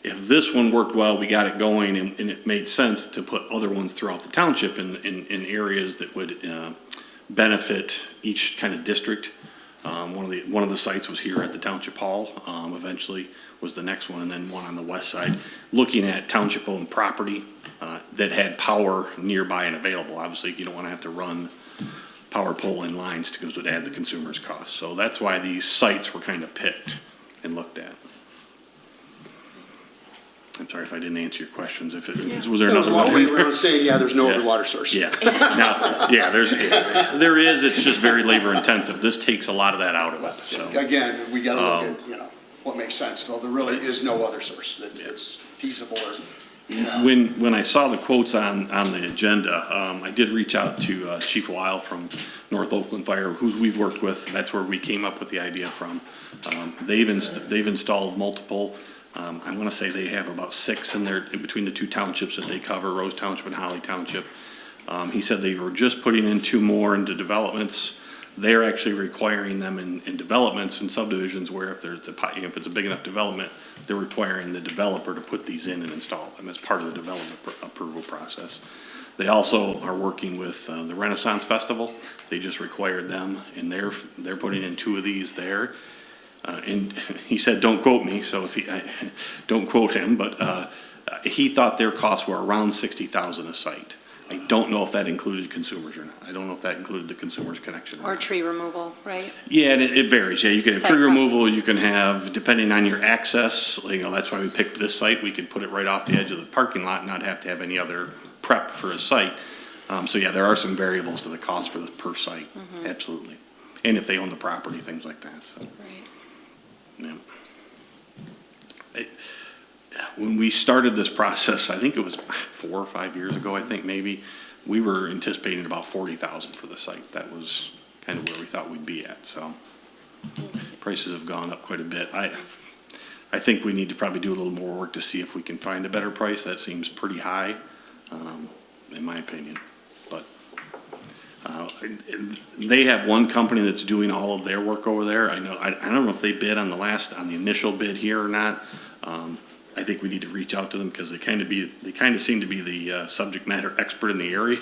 if this one worked well, we got it going, and it made sense to put other ones throughout the township in areas that would benefit each kind of district. One of the sites was here at the township hall, eventually was the next one, and then one on the west side, looking at township-owned property that had power nearby and available. Obviously, you don't want to have to run power pole in lines because it would add the consumer's cost. So that's why these sites were kind of picked and looked at. I'm sorry if I didn't answer your questions. Was there another one? We were saying, there's no other water source. Yeah. Now, there is. It's just very labor intensive. This takes a lot of that out of it. So. Again, we got to look at, what makes sense, though there really is no other source that's feasible or. When I saw the quotes on the agenda, I did reach out to Chief Weil from North Oakland Fire, who we've worked with. That's where we came up with the idea from. They've installed multiple. I want to say they have about 6 in between the 2 townships that they cover, Rose Township and Holly Township. He said they were just putting in 2 more into developments. They're actually requiring them in developments and subdivisions where if it's a big enough development, they're requiring the developer to put these in and install them as part of the development approval process. They also are working with the Renaissance Festival. They just required them, and they're putting in 2 of these there. And he said, don't quote me, so don't quote him, but he thought their costs were around $60,000 a site. I don't know if that included consumers or not. I don't know if that included the consumer's connection. Or tree removal, right? Yeah, and it varies. Yeah, you can have Site tree prep. removal, you can have, depending on your access, that's why we picked this site. We could put it right off the edge of the parking lot and not have to have any other prep for a site. So yeah, there are some variables to the cost for the per site, absolutely. And if they own the property, things like that, so. Right. Yeah. When we started this process, I think it was 4 or 5 years ago, I think maybe, we were anticipating about $40,000 for the site. That was kind of where we thought we'd be at, so. Prices have gone up quite a bit. I think we need to probably do a little more work to see if we can find a better price. That seems pretty high, in my opinion. But they have one company that's doing all of their work over there. I don't know if they bid on the initial bid here or not. I think we need to reach out to them because they kind of seem to be the subject matter expert in the area,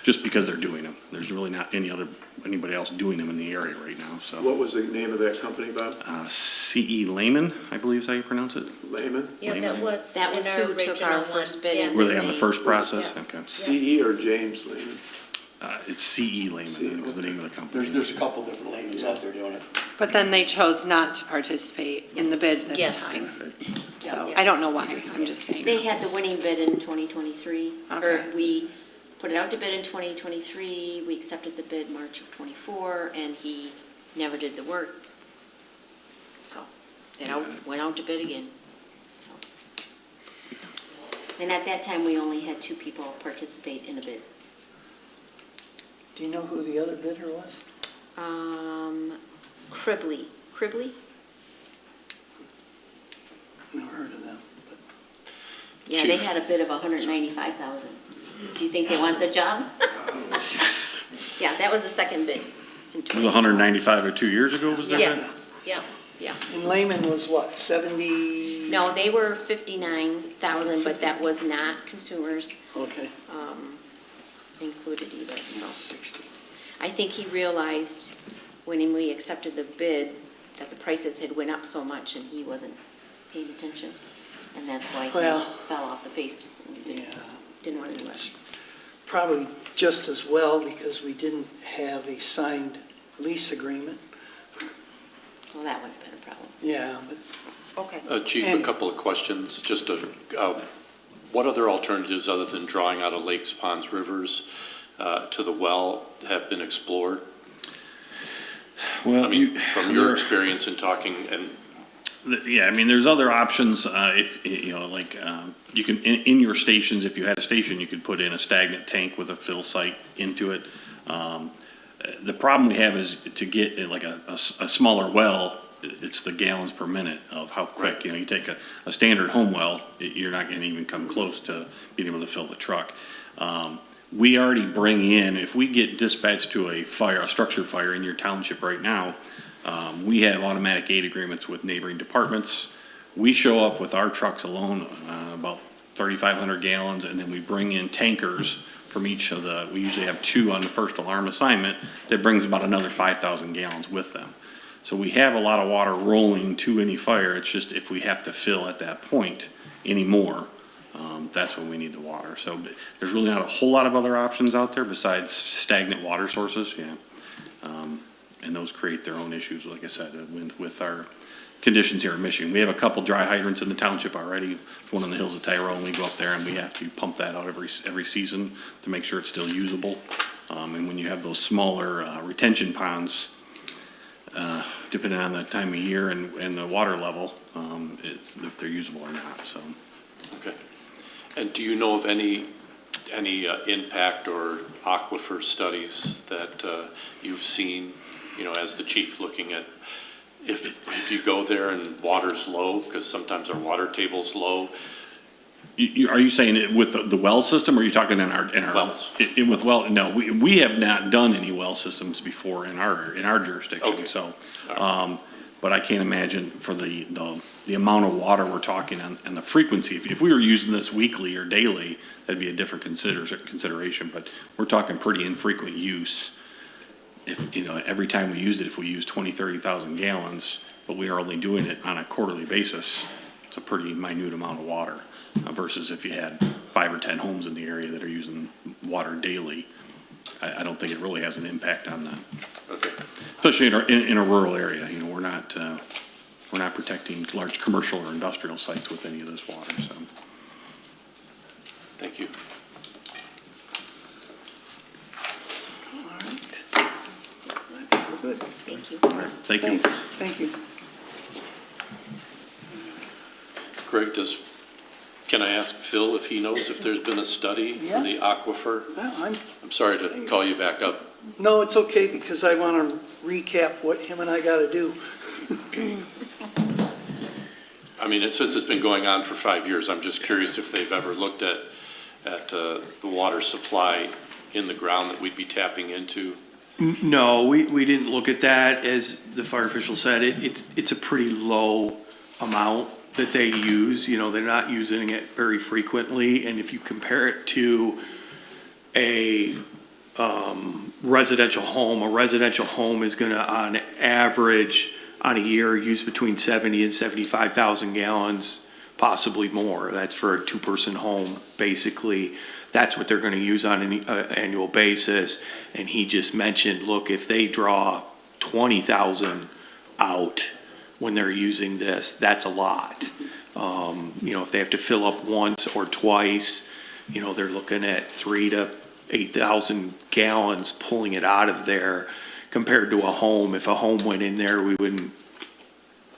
just because they're doing them. There's really not any other anybody else doing them in the area right now, so. What was the name of that company, Bob? CE Lehman, I believe is how you pronounce it. Lehman? Yeah, that was That was in our who took original our one. first bid Yeah. in. Were they on the first process? Yeah. Okay. CE or James Lehman? It's CE Lehman is the name of the company. There's a couple different layman's out there doing it. But then they chose not to participate in the bid this Yes. time. So I don't know why, I'm just saying. They had the winning bid in 2023, or Okay. we put it out to bid in 2023, we accepted the bid March of '24, and he never did the work. So it went out to bid again. And at that time, we only had 2 people participate in a bid. Do you know who the other bidder was? Cribley? Never heard of them. but- Yeah, they Chief. had a bid of 195,000. Do you think they want the job? Yeah, that was the second bid. in It was 195 or 2 years ago, was that? Yes, Yeah. yeah. And Lehman was what, 70? No, they were 59,000, but that was not consumers Okay, included either, so. 60. I think he realized when we accepted the bid that the prices had went up so much and he wasn't paying attention. And that's why Well, he fell off the face and Yeah. didn't want to do it. Probably just as well because we didn't have a signed lease agreement. Well, that would have been a problem. Yeah, but Okay. Chief, a And- couple of questions, just what other alternatives other than drawing out of lakes, ponds, rivers to the well have been explored? Well, I mean, from your experience in talking, and Yeah, I mean, there's other options, if, you know, like, you can, in your stations, if you had a station, you could put in a stagnant tank with a fill site into it. The problem we have is to get like a smaller well, it's the gallons per minute of how quick, you know, you take a standard home well, you're not gonna even come close to being able to fill the truck. We already bring in, if we get dispatched to a fire, a structure fire in your township right now, we have automatic aid agreements with neighboring departments. We show up with our trucks alone, about 3,500 gallons, and then we bring in tankers from each of we usually have 2 on the first alarm assignment, that brings about another 5,000 gallons with them. So we have a lot of water rolling to any fire, it's just if we have to fill at that point anymore, that's when we need the water. So there's really not a whole lot of other options out there besides stagnant water sources, yeah. And those create their own issues, like I said, with our conditions here in Michigan. We have a couple dry hydrants in the township already. One on the hills of Tyrone, we go up there and we have to pump that out every season to make sure it's still usable. And when you have those smaller retention ponds, depending on the time of year and the water level, if they're usable or not, so. okay. And do you know of any impact or aquifer studies that you've seen, you know, as the chief looking at, if you go there and water's low, because sometimes our water table's low? Are you saying it with the well system, or are you talking in our? Wells. With well, no, we have not done any well systems before in our jurisdiction, Okay. so. But I can't imagine for the amount of water we're talking and the frequency. If we were using this weekly or daily, that'd be a different consideration, but we're talking pretty infrequent use. If, you know, every time we used it, if we use 20, 30,000 gallons, but we are only doing it on a quarterly basis, it's a pretty minute amount of water versus if you had 5 or 10 homes in the area that are using water daily. I don't think it really has an impact on that. Okay. Especially in a rural area, you know, we're not protecting large commercial or industrial sites with any of this water, so. Thank you. All right. I think we're good. Thank you. Thank you. Thank you. Greg, can I ask Phil if he knows if there's been a study for the aquifer? Well, I'm sorry to call you back up. no, it's okay because I want to recap what him and I got to do. I mean, since it's been going on for 5 years, I'm just curious if they've ever looked at the water supply in the ground that we'd be tapping into. No, we didn't look at that. As the fire official said, it's a pretty low amount that they use. You know, they're not using it very frequently. And if you compare it to a residential home. A residential home is gonna, on average, on a year, use between 70 and 75,000 gallons, possibly more. That's for a two-person home, basically. That's what they're gonna use on an annual basis. And he just mentioned, look, if they draw 20,000 out when they're using this, that's a lot. If they have to fill up once or twice, they're looking at 3,000 to 8,000 gallons pulling it out of there compared to a home. If a home went in there, we wouldn't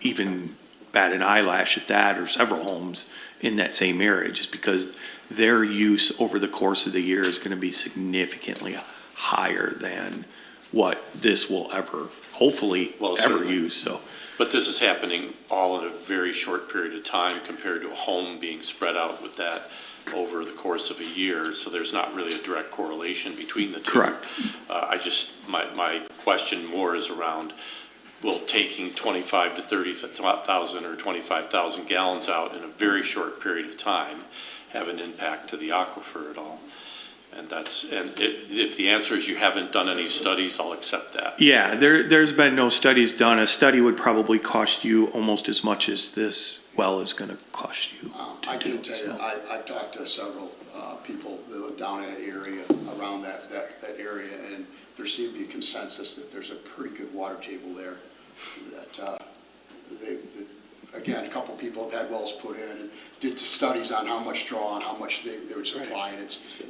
even bat an eyelash at that, or several homes in that same area, just because their use over the course of the year is going to be significantly higher than what this will ever, hopefully, Well, ever certainly. use, so. But this is happening all in a very short period of time compared to a home being spread out with that over the course of a year, so there's not really a direct correlation between the two. Correct. My question more is around, will taking 25 to 30,000 or 25,000 gallons out in a very short period of time have an impact to the aquifer at all? And if the answer is you haven't done any studies, I'll accept that. Yeah, there's been no studies done. A study would probably cost you almost as much as this well is gonna cost you I to do. can tell you, so. I've talked to several people that live down in that area, around that area, and there seems to be a consensus that there's a pretty good water table there. That again, a couple people have had wells put in and did studies on how much draw and how much they would supply, and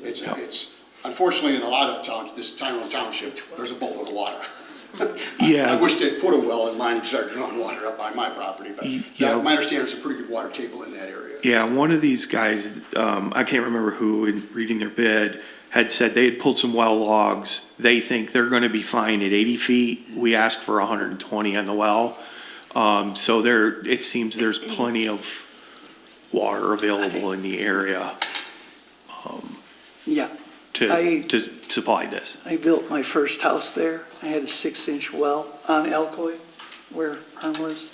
it's unfortunately in a lot of towns, this Tyrone Township, there's a boatload of water. Yeah. I wish they'd put a well in mine and start drawing water up on my property, but Yeah. my understanding is a pretty good water table in that area. Yeah, one of these guys, I can't remember who, in reading their bid, had said they had pulled some well logs. They think they're gonna be fine at 80 feet. We asked for 120 on the well. So it seems there's plenty of water available in the area Yeah, to supply this. I built my first house there. I had a 6-inch well on Elcoy, where Herm lives,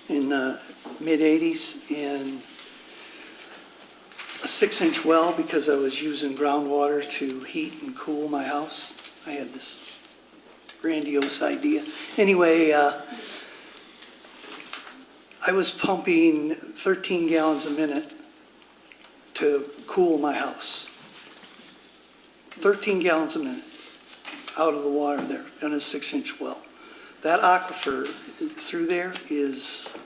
in the mid-'80s, and a 6-inch well because I was using groundwater to heat and cool my house. I had this grandiose idea. Anyway, I was pumping 13 gallons a minute to cool my house. 13 gallons a minute out of the water there in a 6-inch well. That aquifer through there is,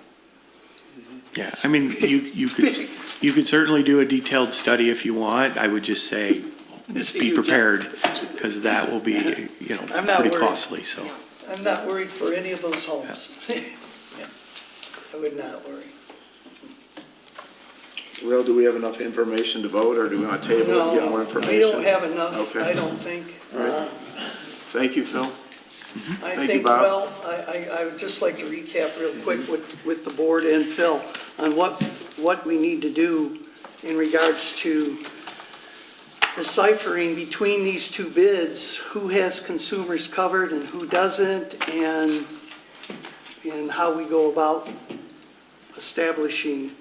Yeah, I mean, you could certainly do a detailed study if you want. I would just say, It's be huge. prepared, because that will be, I'm not pretty worried. costly, so. I'm not worried for any of those homes. Yeah, I would not worry. Well, do we have enough information to vote, or do we want to table it and get more No, information? we don't have enough, Okay. I don't think. All right. Thank you, Phil. I Thank you, think, Bob. well, I would just like to recap real quick with the board and Phil on what we need to do in regards to deciphering between these two bids, who has consumers covered and who doesn't, and how we go about establishing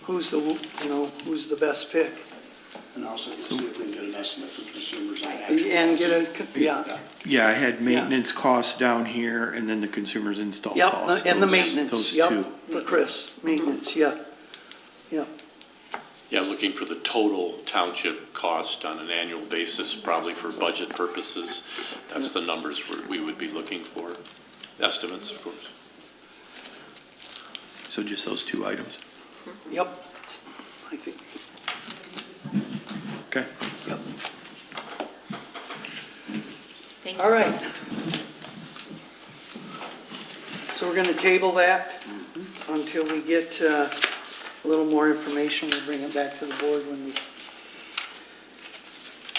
who's the best pick. And also see if we can get an estimate from consumers on actual. And get yeah. Yeah, I had maintenance costs down here, and then the consumer's install costs. Yep, and the those- maintenance, Those yep, two. for Chris, maintenance, yeah. Yeah, looking for the total township cost on an annual basis, probably for budget purposes. That's the numbers we would be looking for, estimates, of course. So just those two items. Yep, I think, Okay. yep. Thank you. All right. So we're gonna table that until we get a little more information. We'll bring it back to the board when we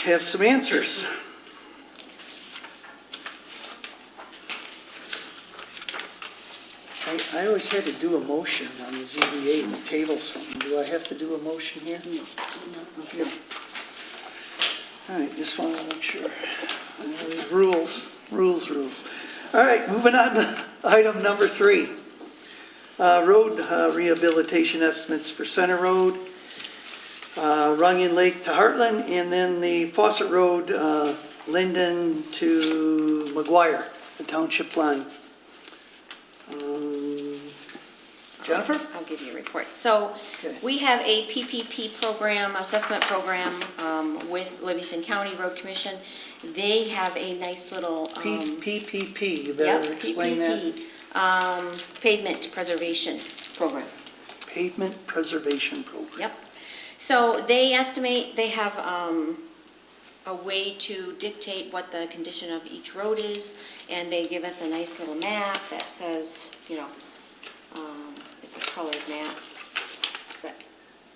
have some answers. I always had to do a motion on the ZBA to table something. Do I have to do a motion here? No. All right, just want to make sure. There's rules. All right, moving on to item number 3. Road rehabilitation estimates for Center Road. Runyon Lake to Heartland, and then the Fawcett Road, Linden to McGuire, the township line. Jennifer? I'll give you a report. So Okay. we have a PPP program, assessment program, with Livingston County Road Commission. They have a nice little, PPP, you yep, better explain that. PPP, pavement preservation program. Pavement Preservation Program. Yep. So they estimate, they have a way to dictate what the condition of each road is, and they give us a nice little map that says, you know, it's a colored map that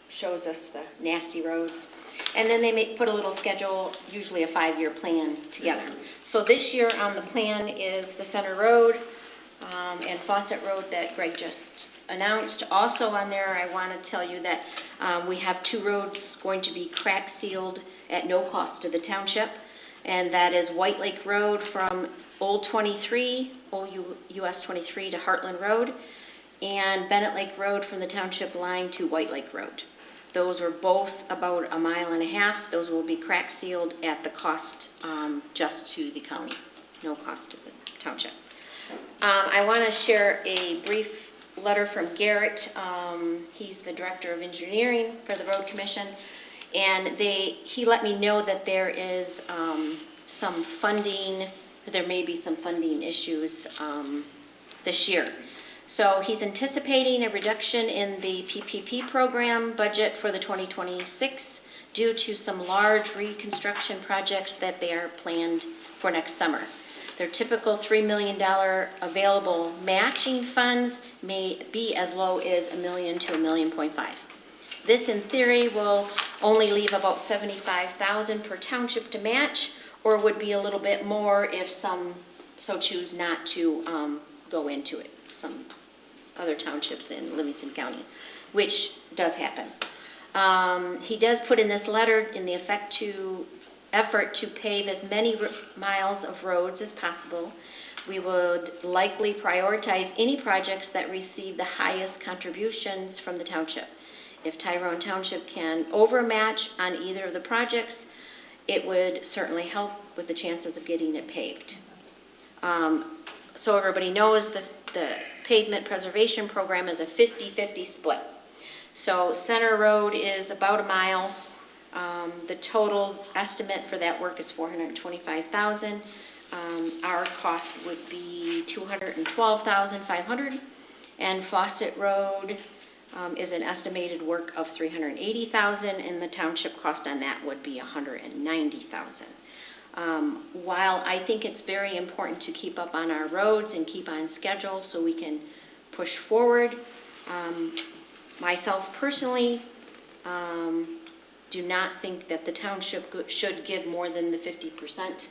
shows us the nasty roads. And then they put a little schedule, usually a 5-year plan together. So this year on the plan is the Center Road and Fawcett Road that Greg just announced. Also on there, I want to tell you that we have 2 roads going to be crack sealed at no cost to the township. And that is White Lake Road from Old 23, Old US 23 to Heartland Road, and Bennett Lake Road from the township line to White Lake Road. Those are both about 1.5 miles. Those will be crack sealed at the cost just to the county, no cost to the township. I want to share a brief letter from Garrett. He's the Director of Engineering for the Road Commission, and he let me know that there is some funding, there may be some funding issues this year. So he's anticipating a reduction in the PPP program budget for the 2026 due to some large reconstruction projects that they are planned for next summer. Their typical $3 million available matching funds may be as low as $1 million to $1.5 million. This, in theory, will only leave about $75,000 per township to match, or would be a little bit more if some so choose not to go into it. Some other townships in Livingston County, which does happen. He does put in this letter in the effort to pave as many miles of roads as possible. We would likely prioritize any projects that receive the highest contributions from the township. If Tyrone Township can overmatch on either of the projects, it would certainly help with the chances of getting it paved. So everybody knows the pavement preservation program is a 50-50 split. So Center Road is about 1 mile. The total estimate for that work is $425,000. Our cost would be $212,500. And Fawcett Road is an estimated work of $380,000, and the township cost on that would be $190,000. While I think it's very important to keep up on our roads and keep on schedule so we can push forward, myself personally do not think that the township should give more than the 50%.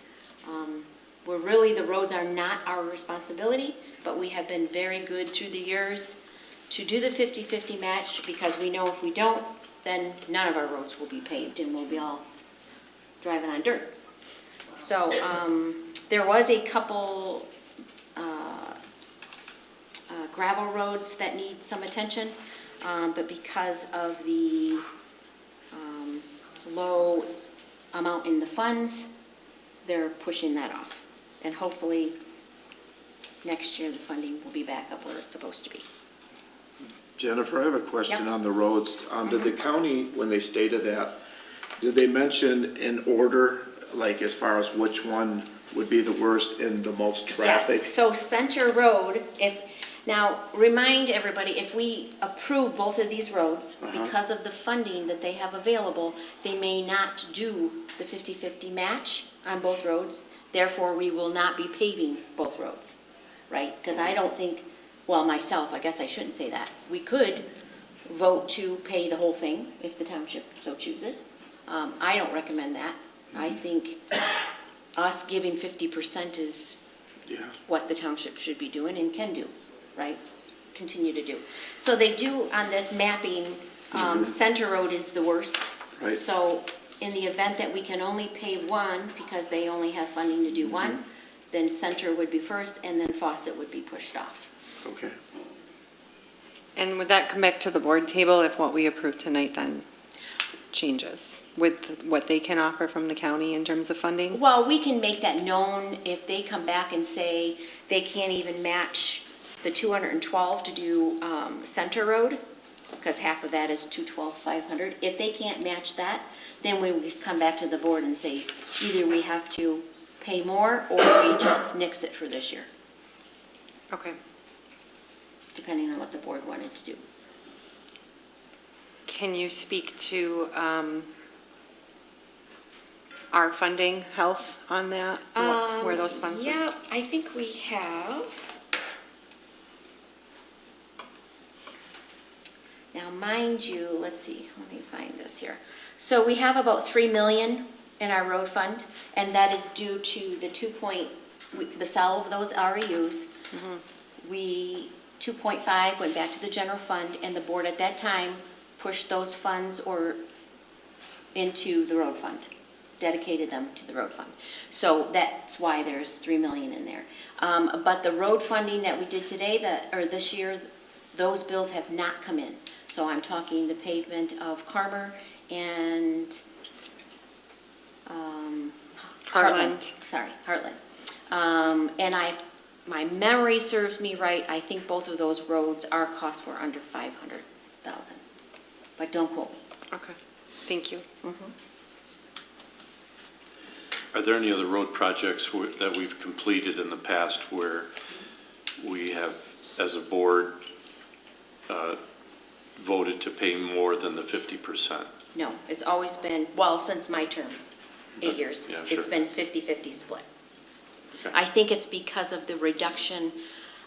The roads are not our responsibility, but we have been very good through the years to do the 50-50 match, because we know if we don't, then none of our roads will be paved and we'll be all driving on dirt. So there was a couple gravel roads that need some attention, but because of the low amount in the funds, they're pushing that off. And hopefully next year the funding will be back up where it's supposed to be. Jennifer, I have a question Yep. on the roads. Did the county, when they stated that, did they mention in order, like as far as which one would be the worst and the most traffic? Yes, so Center Road, now remind everybody, if we approve both of these roads, because of the funding that they have available, they may not do the 50-50 match on both roads. Therefore, we will not be paving both roads, right? Because I don't think, well, myself, I guess I shouldn't say that. We could vote to pay the whole thing if the township so chooses. I don't recommend that. I think us giving 50% is what the township should be doing and can do, right? Continue to do. So they do on this mapping, Center Road is the worst. Right. So in the event that we can only pave one, because they only have funding to do one, then Center would be first, and then Fawcett would be pushed off. Okay. And would that come back to the board table if what we approve tonight then changes with what they can offer from the county in terms of funding? Well, we can make that known if they come back and say they can't even match the 212 to do Center Road, because half of that is 212,500. If they can't match that, then we would come back to the board and say, either we have to pay more or we just nix it for this year, Okay. depending on what the board wanted to do. Can you speak to our funding, health on that? Where those funds would? Yeah, I think we have. Now, mind you, let's see, let me find this here. So we have about 3 million in our road fund, and that is due to the the sale of those REUs. We, 2.5 went back to the general fund, and the board at that time pushed those funds into the road fund, dedicated them to the road fund. So that's why there's 3 million in there. But the road funding that we did today, this year, those bills have not come in. So I'm talking the pavement of Carmer and Heartland. Sorry, Heartland. And my memory serves me right, I think both of those roads, our costs were under 500,000. But don't quote me. Okay, thank you. Are there any other road projects that we've completed in the past where we have, as a board, voted to pay more than the 50%? No, it's always been, well, since my term, 8 years. Yeah, sure. It's been 50-50 split. Okay. I think it's because of the reduction,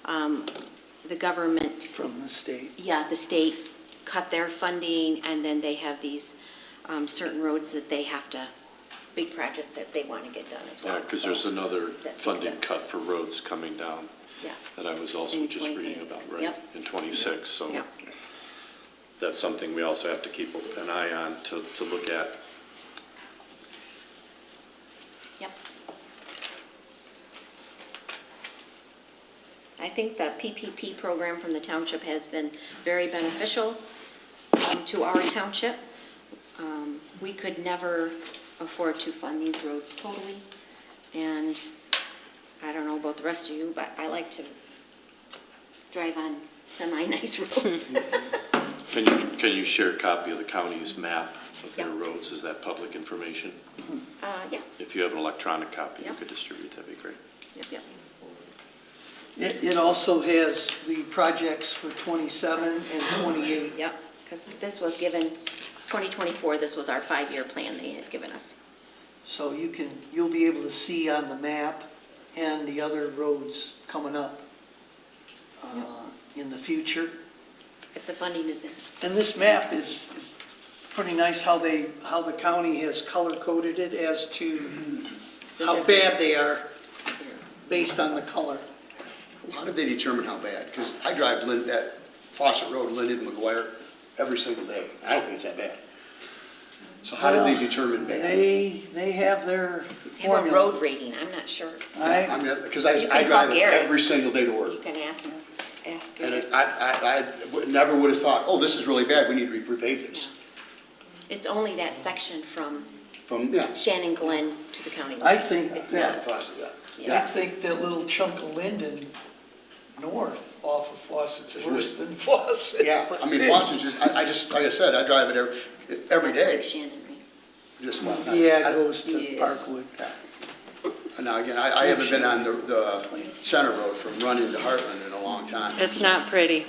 the government, From the state. yeah, the state cut their funding, and then they have these certain roads that they have to, big projects that they want to get done as well. Yeah, because there's another that takes funding it. cut for roads coming down Yes. that I was also In just reading 2026, about, right? yep. In 26, so Yep. that's something we also have to keep an eye on to look at. Yep. I think the PPP program from the township has been very beneficial to our township. We could never afford to fund these roads totally, and I don't know about the rest of you, but I like to drive on semi-nice roads. Can you share a copy of the county's map of their Yep. roads? Is that public information? Yeah, If you have an electronic copy, you Yep. could distribute, that'd be great. yep. It also has the projects for 27 and 28. Yep, because this was given, 2024, this was our 5-year plan they had given us. So you'll be able to see on the map and the other roads coming up in the future. If the funding is in. And this map is pretty nice how the county has color-coded it as to how bad they are based on the color. How did they determine how bad? Because I drive that Fawcett Road, Linden, McGuire, every single day. I don't think it's that bad. So how did they determine bad? They have their Have a formula. road rating, I'm not sure. I- I mean, because You I can drive call it Garrett. every single day to work. You can ask And Garrett. I never would have thought, oh, this is really bad, we need to repave this. It's only that section from From, yeah. Shannon Glen to the county. I think It's Yeah, that, Fawcett, yeah. Yeah. I think that little chunk of Linden north off of Fawcett's worse than Fawcett. Yeah, I mean, Fawcett's just, I just, like I said, I drive it every day. Shannon, right? Just, well, Yeah, it goes to Yeah. Parkwood. And now, again, I haven't been on the Center Road from running to Heartland in a long time. It's not pretty.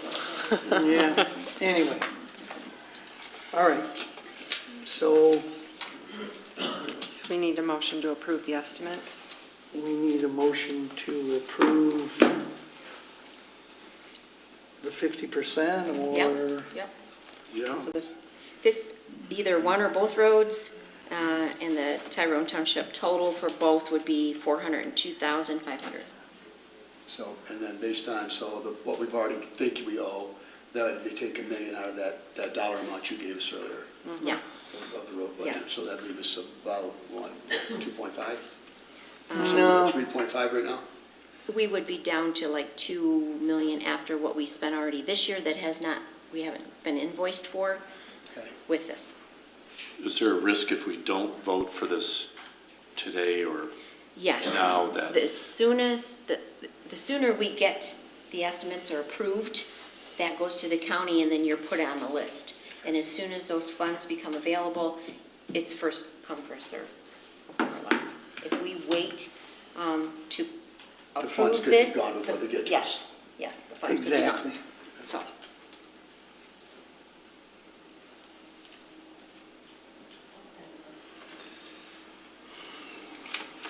Yeah, anyway. All right. So So we need a motion to approve the estimates. we need a motion to approve the 50% or? Yep. Yeah. So the either one or both roads, and the Tyrone Township total for both would be 402,500. So, and then based on, what we've already think we owe, that would be taking $1 million out of that dollar amount you gave us earlier Yes. of the road budget. Yes. So that'd leave us about, what, 2.5? No. 3.5 right now? We would be down to like 2 million after what we spent already this year that we haven't been invoiced for Okay. with this. Is there a risk if we don't vote for this today or Yes. now that? The soonest, the sooner we get the estimates are approved, that goes to the county and then you're put on the list. And as soon as those funds become available, it's first come, first serve, more or less. If we wait to The funds approve could be this. gone before they get to us. Yes, the funds could be gone. Exactly. So,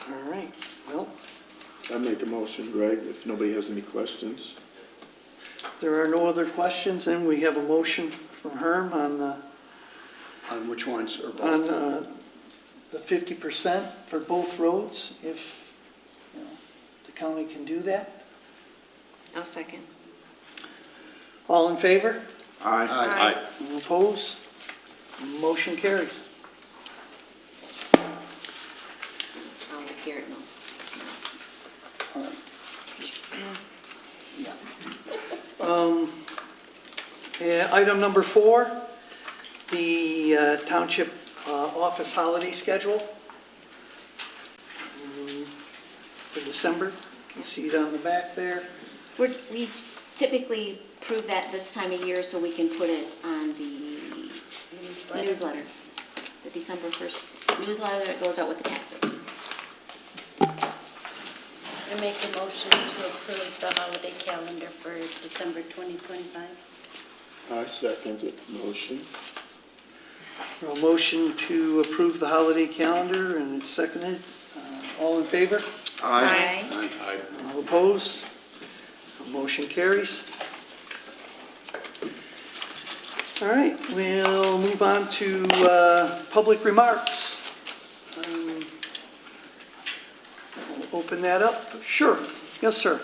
All right, well, I make a motion, Greg, if nobody has any questions. if there are no other questions, then we have a motion from Herm on On which ones or both? the 50% for both roads, if, you know, the county can do that. I'll second. All in favor? Aye. Aye. All opposed? Motion carries. I'll let Garrett know. Item number 4, the township office holiday schedule for December. You can see it on the back there. We typically approve that this time of year so we can put it on the newsletter. The December 1st newsletter that goes out with the taxes. I make a motion to approve the holiday calendar for December 2025. I second the motion. A motion to approve the holiday calendar, and it's seconded. All in favor? Aye. All opposed? Motion carries. All right, we'll move on to public remarks. We'll open that up. Sure. Yes, sir.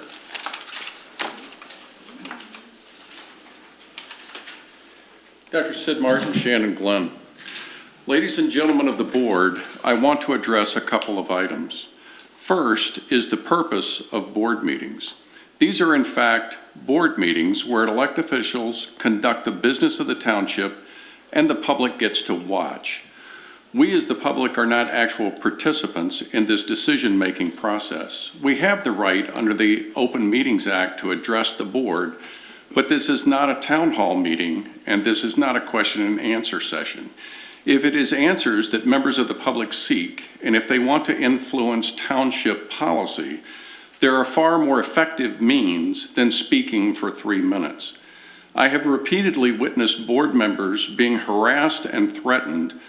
Dr. Sid Martin, Shannon Glenn. Ladies and gentlemen of the board, I want to address a couple of items. First is the purpose of board meetings. These are in fact board meetings where elected officials conduct the business of the township and the public gets to watch. We as the public are not actual participants in this decision-making process. We have the right under the Open Meetings Act to address the board, but this is not a town hall meeting, and this is not a question and answer session. If it is answers that members of the public seek, and if they want to influence township policy, there are far more effective means than speaking for 3 minutes. I have repeatedly witnessed board members being harassed and threatened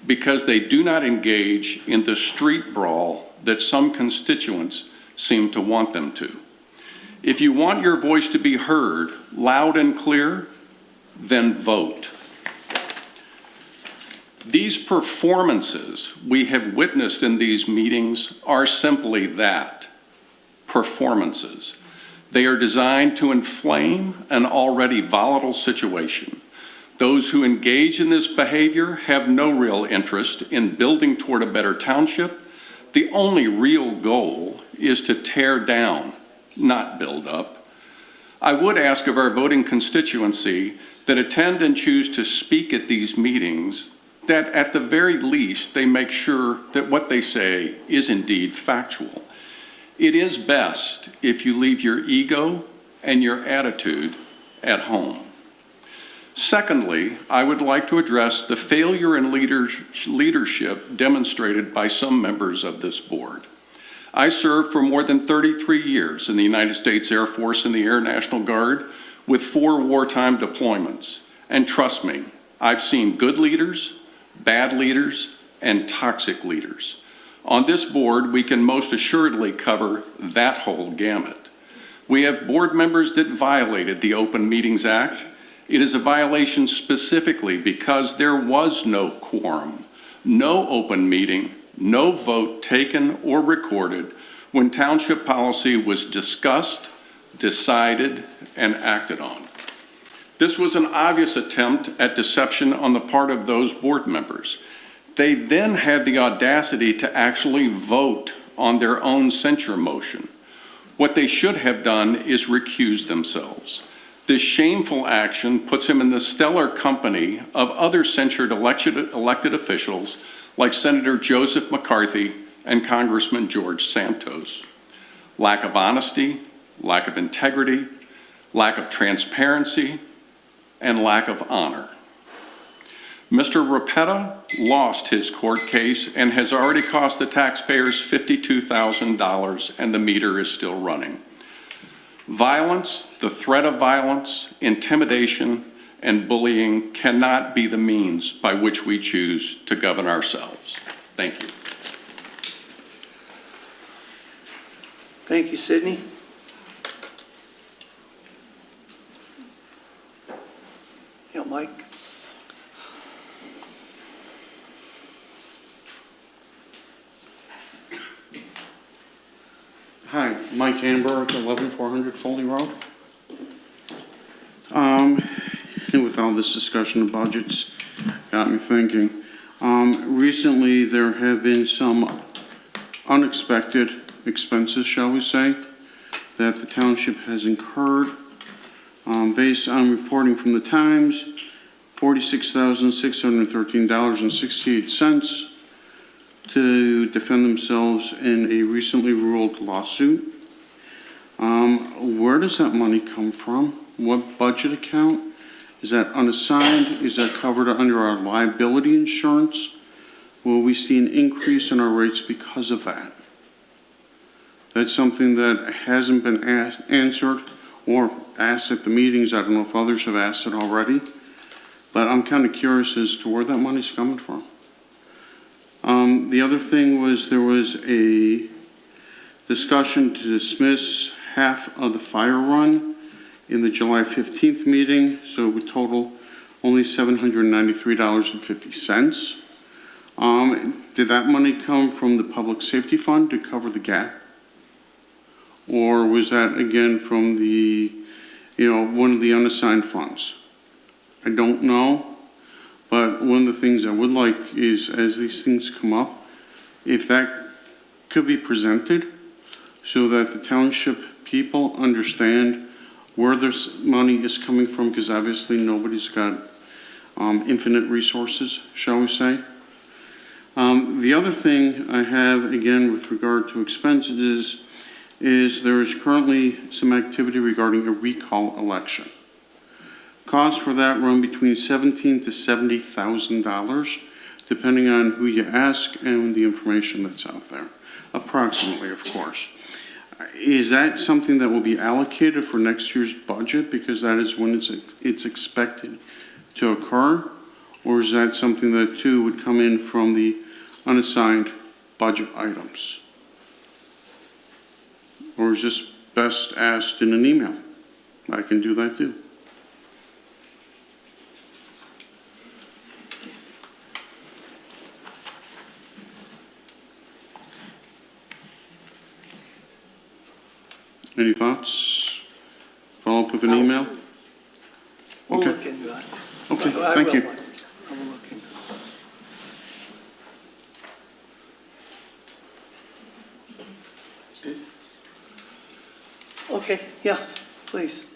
because they do not engage in the street brawl that some constituents seem to want them to. If you want your voice to be heard loud and clear, then vote. These performances we have witnessed in these meetings are simply that, performances. They are designed to inflame an already volatile situation. Those who engage in this behavior have no real interest in building toward a better township. The only real goal is to tear down, not build up. I would ask of our voting constituency that attend and choose to speak at these meetings that at the very least they make sure that what they say is indeed factual. It is best if you leave your ego and your attitude at home. Secondly, I would like to address the failure in leadership demonstrated by some members of this board. I served for more than 33 years in the United States Air Force and the Air National Guard with 4 wartime deployments. And trust me, I've seen good leaders, bad leaders, and toxic leaders. On this board, we can most assuredly cover that whole gamut. We have board members that violated the Open Meetings Act. It is a violation specifically because there was no quorum, no open meeting, no vote taken or recorded when township policy was discussed, decided, and acted on. This was an obvious attempt at deception on the part of those board members. They then had the audacity to actually vote on their own censure motion. What they should have done is recuse themselves. This shameful action puts him in the stellar company of other censured elected officials like Senator Joseph McCarthy and Congressman George Santos. Lack of honesty, lack of integrity, lack of transparency, and lack of honor. Mr. Rapetta lost his court case and has already cost the taxpayers $52,000, and the meter is still running. Violence, the threat of violence, intimidation, and bullying cannot be the means by which we choose to govern ourselves. Thank you. Thank you, Sidney. Yeah, Mike? Hi, Mike Hamburg, 11400 Foley Road. And with all this discussion of budgets, got me thinking. Recently, there have been some unexpected expenses, shall we say, that the township has incurred. Based on reporting from the Times, $46,613.68 to defend themselves in a recently ruled lawsuit. Where does that money come from? What budget account? Is that unassigned? Is that covered under our liability insurance? Will we see an increase in our rates because of that? That's something that hasn't been answered or asked at the meetings. I don't know if others have asked it already, but I'm kind of curious as to where that money's coming from. The other thing was there was a discussion to dismiss half of the fire run in the July 15th meeting, so it would total only $793.50. Did that money come from the public safety fund to cover the gap? Or was that again from the, one of the unassigned funds? I don't know. But one of the things I would like is, as these things come up, if that could be presented so that the township people understand where this money is coming from, because obviously nobody's got infinite resources, shall we say. The other thing I have, again, with regard to expenses, is there is currently some activity regarding a recall election. Costs for that run between $17,000 to $70,000, depending on who you ask and the information that's out there, approximately, of course. Is that something that will be allocated for next year's budget, because that is when it's expected to occur? Or is that something that too would come in from the unassigned budget items? Or is this best asked in an email? I can do that too. Any thoughts? Follow up with an email? We'll Okay. look into it. Okay, I thank will, you. Mike. I will look into it. Okay, yes, please.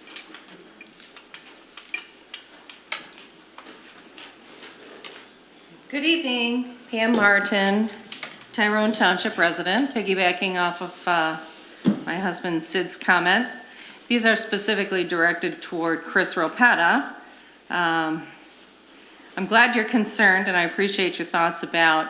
Good evening, Pam Martin, Tyrone Township resident, piggybacking off of my husband Sid's comments. These are specifically directed toward Chris Ropetta. I'm glad you're concerned, and I appreciate your thoughts about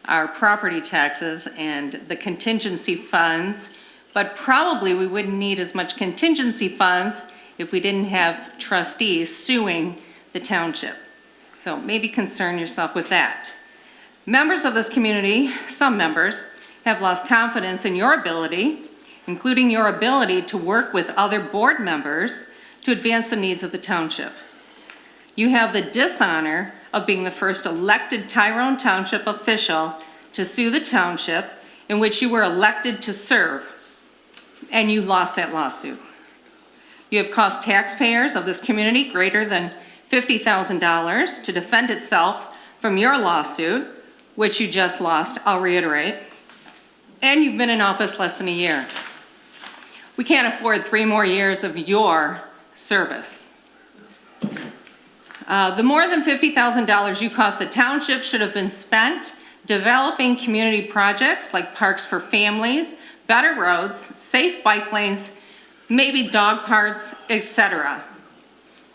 our property taxes and the contingency funds, but probably we wouldn't need as much contingency funds if we didn't have trustees suing the township. So maybe concern yourself with that. Members of this community, some members, have lost confidence in your ability, including your ability to work with other board members to advance the needs of the township. You have the dishonor of being the first elected Tyrone Township official to sue the township in which you were elected to serve, and you lost that lawsuit. You have cost taxpayers of this community greater than $50,000 to defend itself from your lawsuit, which you just lost, I'll reiterate, and you've been in office less than a year. We can't afford 3 more years of your service. The more than $50,000 you cost the township should have been spent developing community projects like parks for families, better roads, safe bike lanes, maybe dog parks, etc.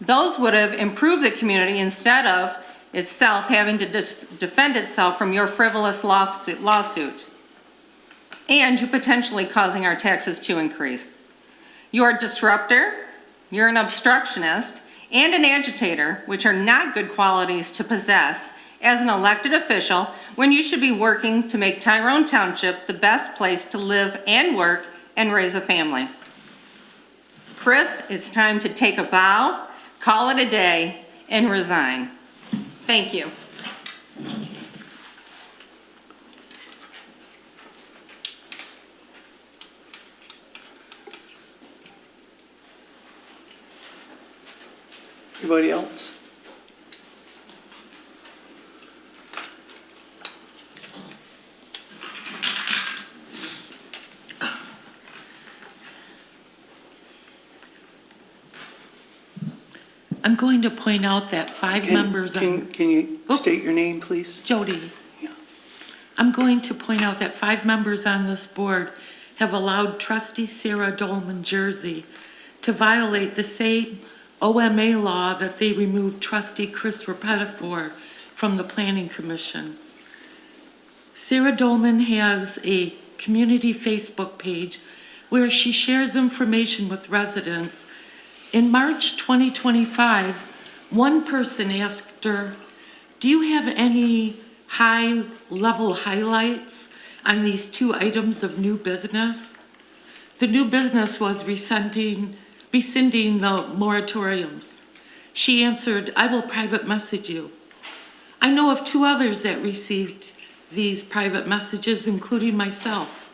Those would have improved the community instead of itself having to defend itself from your frivolous lawsuit. And you potentially causing our taxes to increase. You're a disruptor, you're an obstructionist, and an agitator, which are not good qualities to possess as an elected official when you should be working to make Tyrone Township the best place to live and work and raise a family. Chris, it's time to take a bow, call it a day, and resign. Thank you. Anybody else? I'm going to point out that five members on... Can you state your name, please? Jody. Yeah. I'm going to point out that 5 members on this board have allowed trustee Sarah Dolman Jersey to violate the same OMA law that they removed trustee Chris Rapetta for from the Planning Commission. Sarah Dolman has a community Facebook page where she shares information with residents. In March 2025, one person asked her, "Do you have any high-level highlights on these 2 items of new business?" The new business was rescinding the moratoriums. She answered, "I will private message you." I know of 2 others that received these private messages, including myself.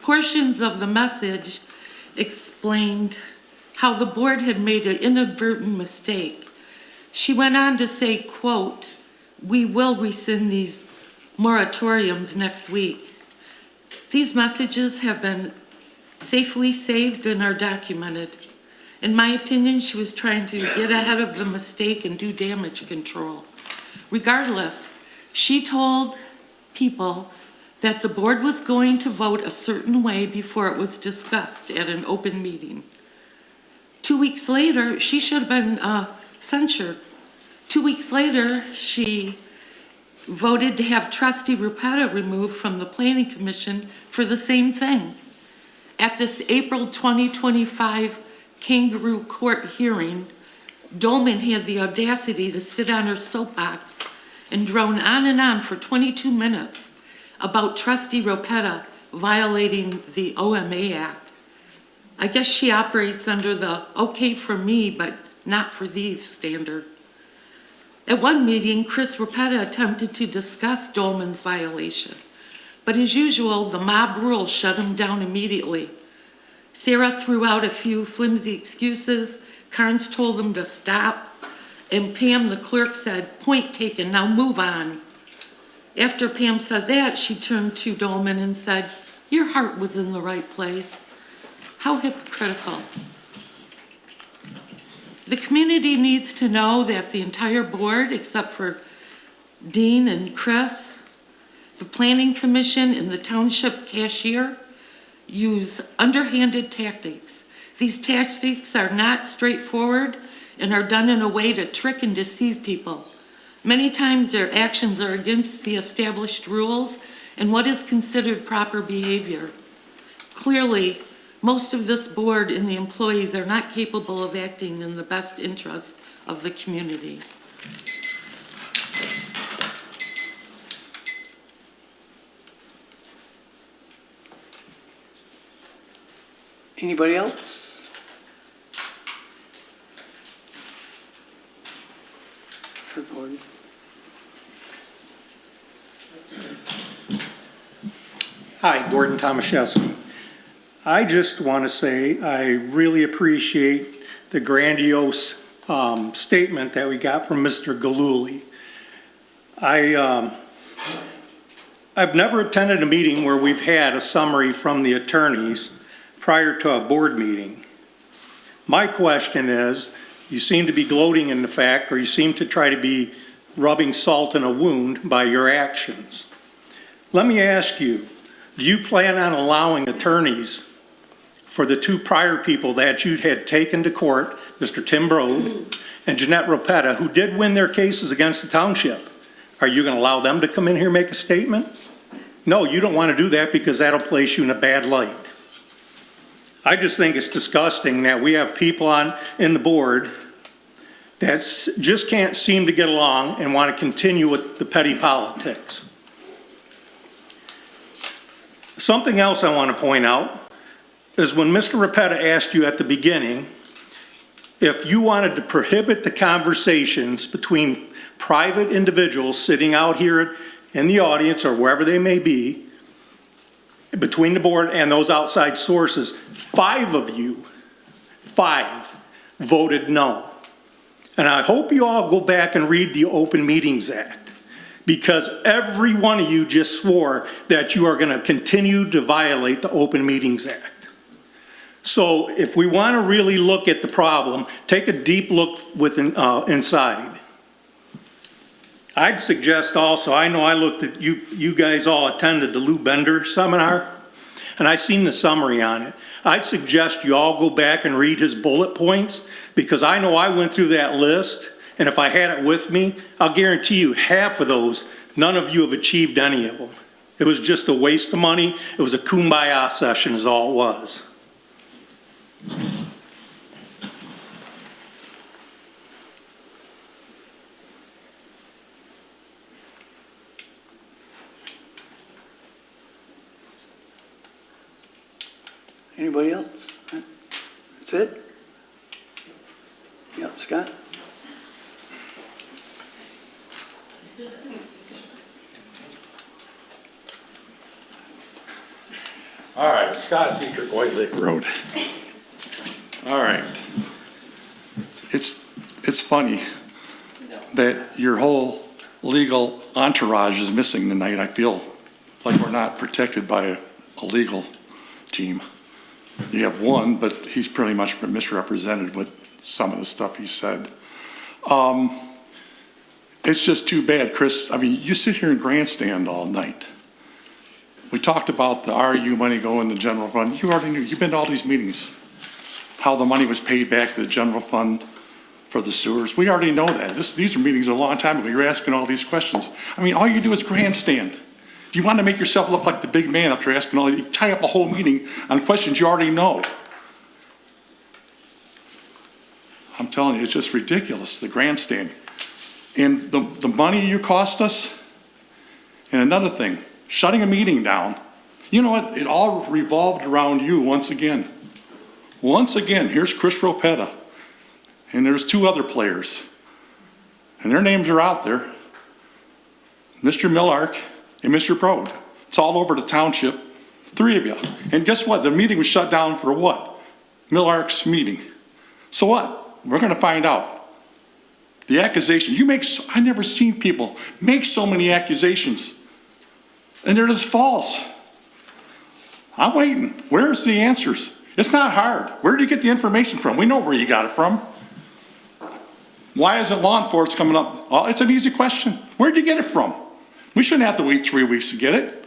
Portions of the message explained how the board had made an inadvertent mistake. She went on to say, quote, "We will rescind these moratoriums next week." These messages have been safely saved and are documented. In my opinion, she was trying to get ahead of the mistake and do damage control. Regardless, she told people that the board was going to vote a certain way before it was discussed at an open meeting. 2 weeks later, she should have been censured. 2 weeks later, she voted to have trustee Rapetta removed from the Planning Commission for the same thing. At this April 2025 kangaroo court hearing, Dolman had the audacity to sit on her soapbox and drone on and on for 22 minutes about trustee Rapetta violating the OMA Act. I guess she operates under the okay for me, but not for these standard. At one meeting, Chris Rapetta attempted to discuss Dolman's violation, but as usual, the mob rule shut him down immediately. Sarah threw out a few flimsy excuses, Carnes told him to stop, and Pam, the clerk, said, "Point taken, now move on." After Pam said that, she turned to Dolman and said, "Your heart was in the right place." How hypocritical. The community needs to know that the entire board, except for Dean and Chris, the Planning Commission and the Township Cashier, use underhanded tactics. These tactics are not straightforward and are done in a way to trick and deceive people. Many times their actions are against the established rules and what is considered proper behavior. Clearly, most of this board and the employees are not capable of acting in the best interest of the community. Anybody else? For Gordon. Hi, Gordon Tomaszewski. I just want to say I really appreciate the grandiose statement that we got from Mr. Galuli. I've never attended a meeting where we've had a summary from the attorneys prior to a board meeting. My question is, you seem to be gloating in the fact, or you seem to try to be rubbing salt in a wound by your actions. Let me ask you, do you plan on allowing attorneys for the two prior people that you had taken to court, Mr. Tim Brode and Jeanette Ropetta, who did win their cases against the township? Are you going to allow them to come in here and make a statement? No, you don't want to do that because that'll place you in a bad light. I just think it's disgusting that we have people in the board that just can't seem to get along and want to continue with the petty politics. Something else I want to point out is when Mr. Ropetta asked you at the beginning if you wanted to prohibit the conversations between private individuals sitting out here in the audience or wherever they may be, between the board and those outside sources, 5 of you, 5, voted no. And I hope you all go back and read the Open Meetings Act, because every one of you just swore that you are going to continue to violate the Open Meetings Act. So if we want to really look at the problem, take a deep look inside. I'd suggest also, I know I looked at, you guys all attended the Lou Bender seminar, and I seen the summary on it. I'd suggest you all go back and read his bullet points, because I know I went through that list, and if I had it with me, I'll guarantee you half of those, none of you have achieved any of them. It was just a waste of money. It was a kumbaya session is all it was. Anybody else? That's it? Yep, Scott? All right, Scott Dietrich, White Lake Road. All right. It's funny that your whole legal entourage is missing tonight. I feel like we're not protected by a legal team. You have one, but he's pretty much misrepresented with some of the stuff he said. It's just too bad, Chris. I mean, you sit here and grandstand all night. We talked about the RU money going to the general fund. You already knew. You've been to all these meetings. How the money was paid back to the general fund for the sewers. We already know that. These are meetings a long time ago. You're asking all these questions. I mean, all you do is grandstand. Do you want to make yourself look like the big man after asking all these? You tie up a whole meeting on questions you already know. I'm telling you, it's just ridiculous, the grandstanding. And the money you cost us, and another thing, shutting a meeting down. You know what? It all revolved around you once again. Once again, here's Chris Ropetta, and there's 2 other players, and their names are out there, Mr. Millark and Mr. Brode. It's all over the township, 3 of you. And guess what? The meeting was shut down for what? Millark's meeting. So what? We're going to find out. The accusation, I never seen people make so many accusations, and they're just false. I'm waiting. Where's the answers? It's not hard. Where did you get the information from? We know where you got it from. Why isn't law enforcement coming up? Oh, it's an easy question. Where did you get it from? We shouldn't have to wait 3 weeks to get it.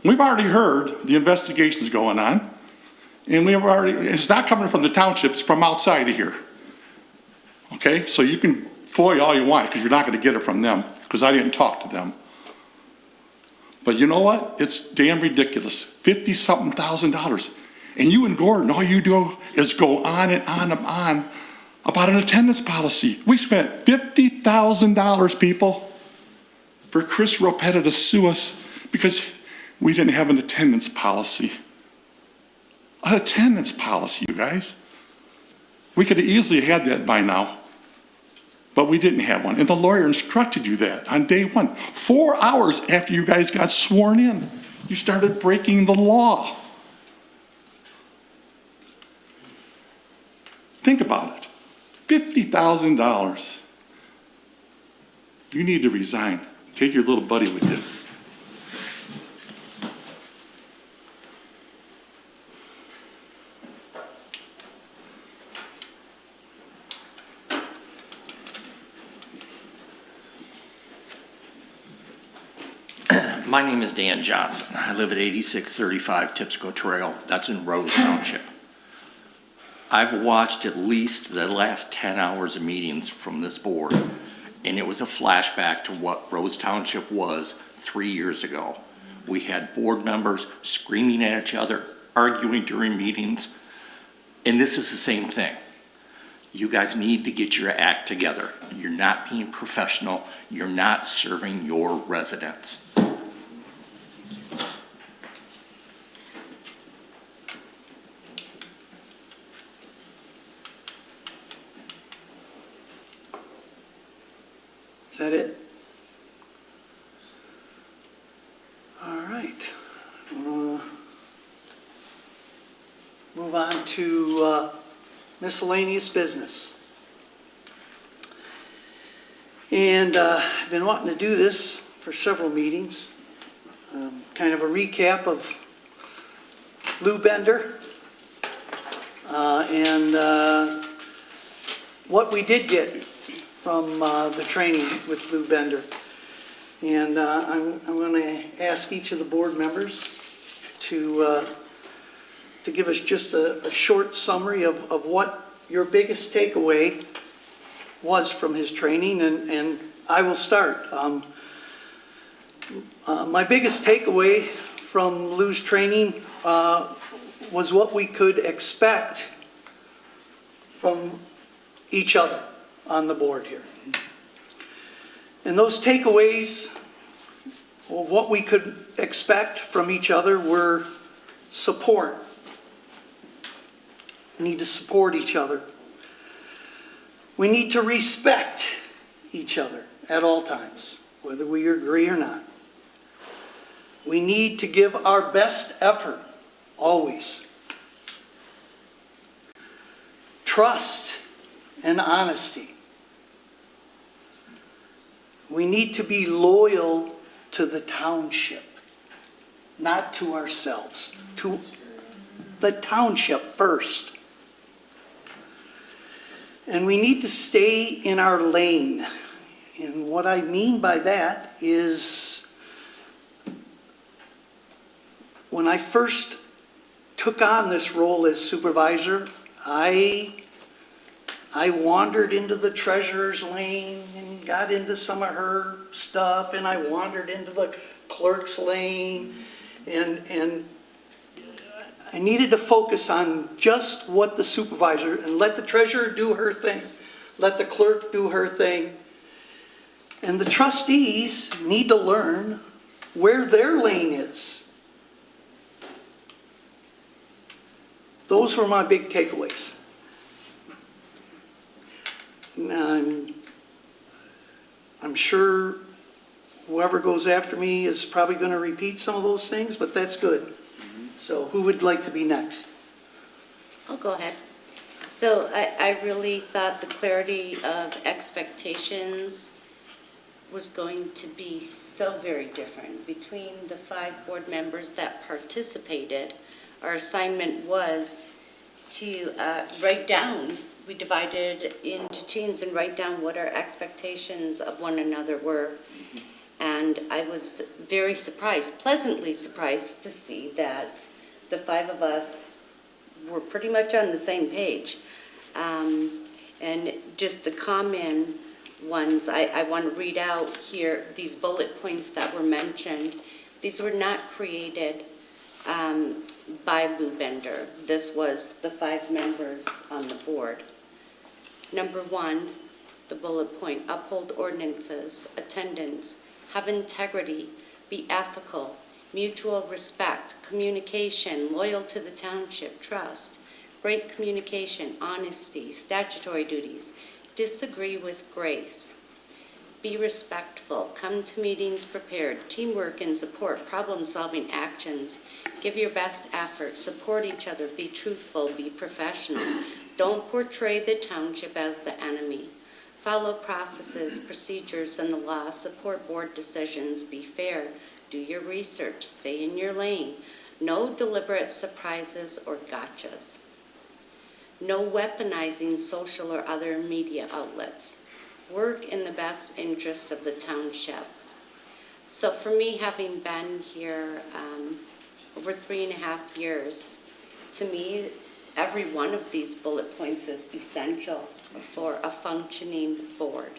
We've already heard the investigations going on, and it's not coming from the township, it's from outside of here. Okay, so you can FOIA all you want, because you're not going to get it from them, because I didn't talk to them. But you know what? It's damn ridiculous. $50-something thousand. And you and Gordon, all you do is go on and on and on about an attendance policy. We spent $50,000, people, for Chris Ropetta to sue us because we didn't have an attendance policy. An attendance policy, you guys. We could have easily had that by now, but we didn't have one. And the lawyer instructed you that on day 1. 4 hours after you guys got sworn in, you started breaking the law. Think about it. $50,000. You need to resign. Take your little buddy with you. My name is Dan Johnson. I live at 8635 Tipsco Trail. That's in Rose Township. I've watched at least the last 10 hours of meetings from this board, and it was a flashback to what Rose Township was 3 years ago. We had board members screaming at each other, arguing during meetings, and this is the same thing. You guys need to get your act together. You're not being professional. You're not serving your residents. Is that it? All right. Move on to miscellaneous business. And I've been wanting to do this for several meetings. Kind of a recap of Lou Bender and what we did get from the training with Lou Bender. And I'm going to ask each of the board members to give us just a short summary of what your biggest takeaway was from his training, and I will start. My biggest takeaway from Lou's training was what we could expect from each other on the board here. And those takeaways of what we could expect from each other were support. We need to support each other. We need to respect each other at all times, whether we agree or not. We need to give our best effort, always. Trust and honesty. We need to be loyal to the township, not to ourselves, to the township first. And we need to stay in our lane. And what I mean by that is, when I first took on this role as supervisor, I wandered into the treasurer's lane and got into some of her stuff, and I wandered into the clerk's lane, and I needed to focus on just what the supervisor, and let the treasurer do her thing, let the clerk do her thing. And the trustees need to learn where their lane is. Those were my big takeaways. I'm sure whoever goes after me is probably going to repeat some of those things, but that's good. So who would like to be next? I'll go ahead. So I really thought the clarity of expectations was going to be so very different between the 5 board members that participated. Our assignment was to write down, we divided into teams and write down what our expectations of one another were. And I was very surprised, pleasantly surprised to see that the 5 of us were pretty much on the same page. And just the common ones, I want to read out here these bullet points that were mentioned. These were not created by Lou Bender. This was the 5 members on the board. Number 1, the bullet point, uphold ordinances, attendance, have integrity, be ethical, mutual respect, communication, loyal to the township, trust, great communication, honesty, statutory duties, disagree with grace, be respectful, come to meetings prepared, teamwork and support, problem-solving actions, give your best effort, support each other, be truthful, be professional, don't portray the township as the enemy, follow processes, procedures, and the law, support board decisions, be fair, do your research, stay in your lane, no deliberate surprises or gotchas, no weaponizing social or other media outlets, work in the best interest of the township, So for me, having been here over 3.5 years, to me, every one of these bullet points is essential for a functioning board.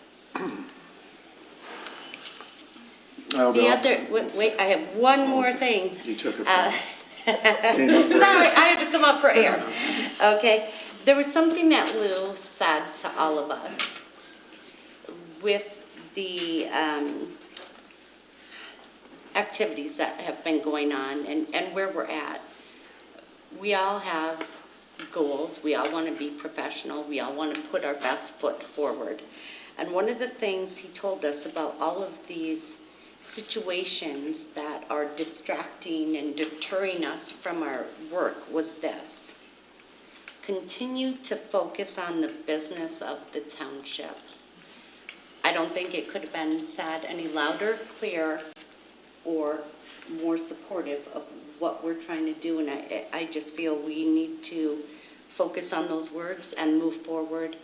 I'll The go. other, wait, I have one more thing. You took a Sorry, I had to come up for air. Okay, there was something that Lou said to all of us with the activities that have been going on and where we're at. We all have goals, we all want to be professional, we all want to put our best foot forward. And one of the things he told us about all of these situations that are distracting and deterring us from our work was this: continue to focus on the business of the township. I don't think it could have been said any louder, clearer, or more supportive of what we're trying to do, and I just feel we need to focus on those words and move forward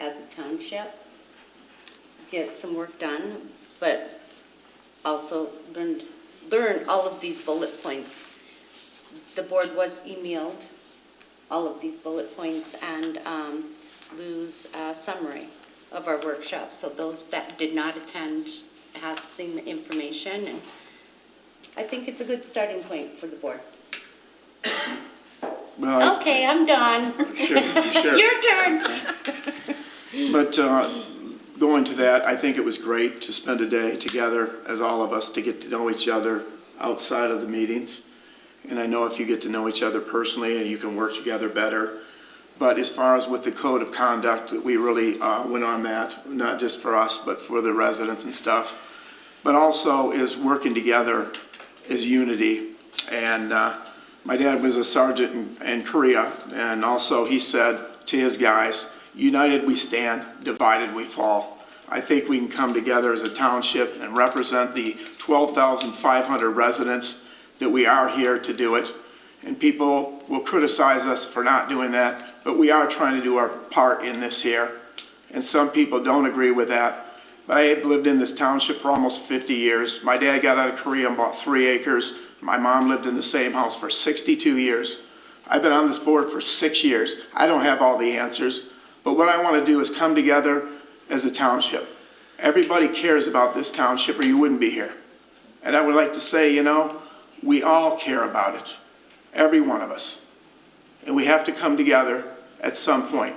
as a township, get some work done, but also learn all of these bullet points. The board was emailed all of these bullet points and Lou's summary of our workshop, so those that did not attend have seen the information, and I think it's a good starting point for the board. Well, Okay, I'm done. Sure. Your turn. But going to that, I think it was great to spend a day together as all of us to get to know each other outside of the meetings. And I know if you get to know each other personally, you can work together better. But as far as with the code of conduct, we really went on that, not just for us, but for the residents and stuff. But also is working together as unity. And my dad was a sergeant in Korea, and also he said to his guys, united we stand, divided we fall. I think we can come together as a township and represent the 12,500 residents that we are here to do it. And people will criticize us for not doing that, but we are trying to do our part in this here. And some people don't agree with that. But I have lived in this township for almost 50 years. My dad got out of Korea and bought 3 acres. My mom lived in the same house for 62 years. I've been on this board for 6 years. I don't have all the answers, but what I want to do is come together as a township. Everybody cares about this township or you wouldn't be here. And I would like to say, you know, we all care about it. Every one of us. And we have to come together at some point.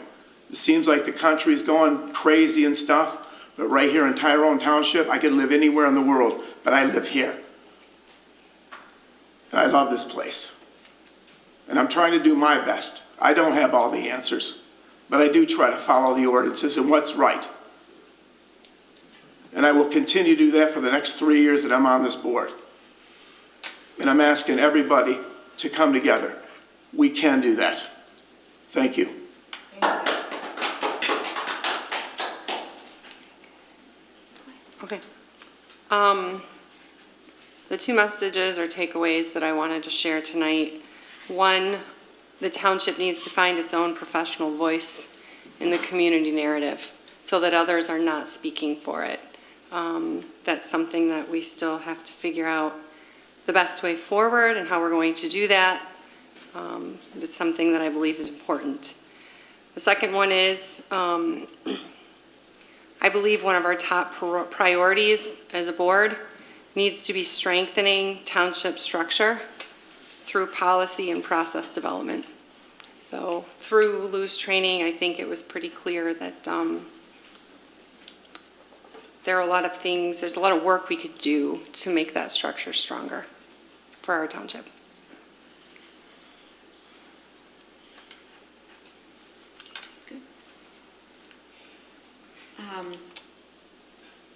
It seems like the country is going crazy and stuff, but right here in Tyrone Township, I could live anywhere in the world, but I live here. And I love this place. And I'm trying to do my best. I don't have all the answers, but I do try to follow the ordinances and what's right. And I will continue to do that for the next 3 years that I'm on this board. And I'm asking everybody to come together. We can do that. Thank you. Okay. The 2 messages or takeaways that I wanted to share tonight. One, the township needs to find its own professional voice in the community narrative so that others are not speaking for it. That's something that we still have to figure out the best way forward and how we're going to do that. It's something that I believe is important. The second one is, I believe one of our top priorities as a board needs to be strengthening township structure through policy and process development. So through Lou's training, I think it was pretty clear that there are a lot of things, there's a lot of work we could do to make that structure stronger for our township.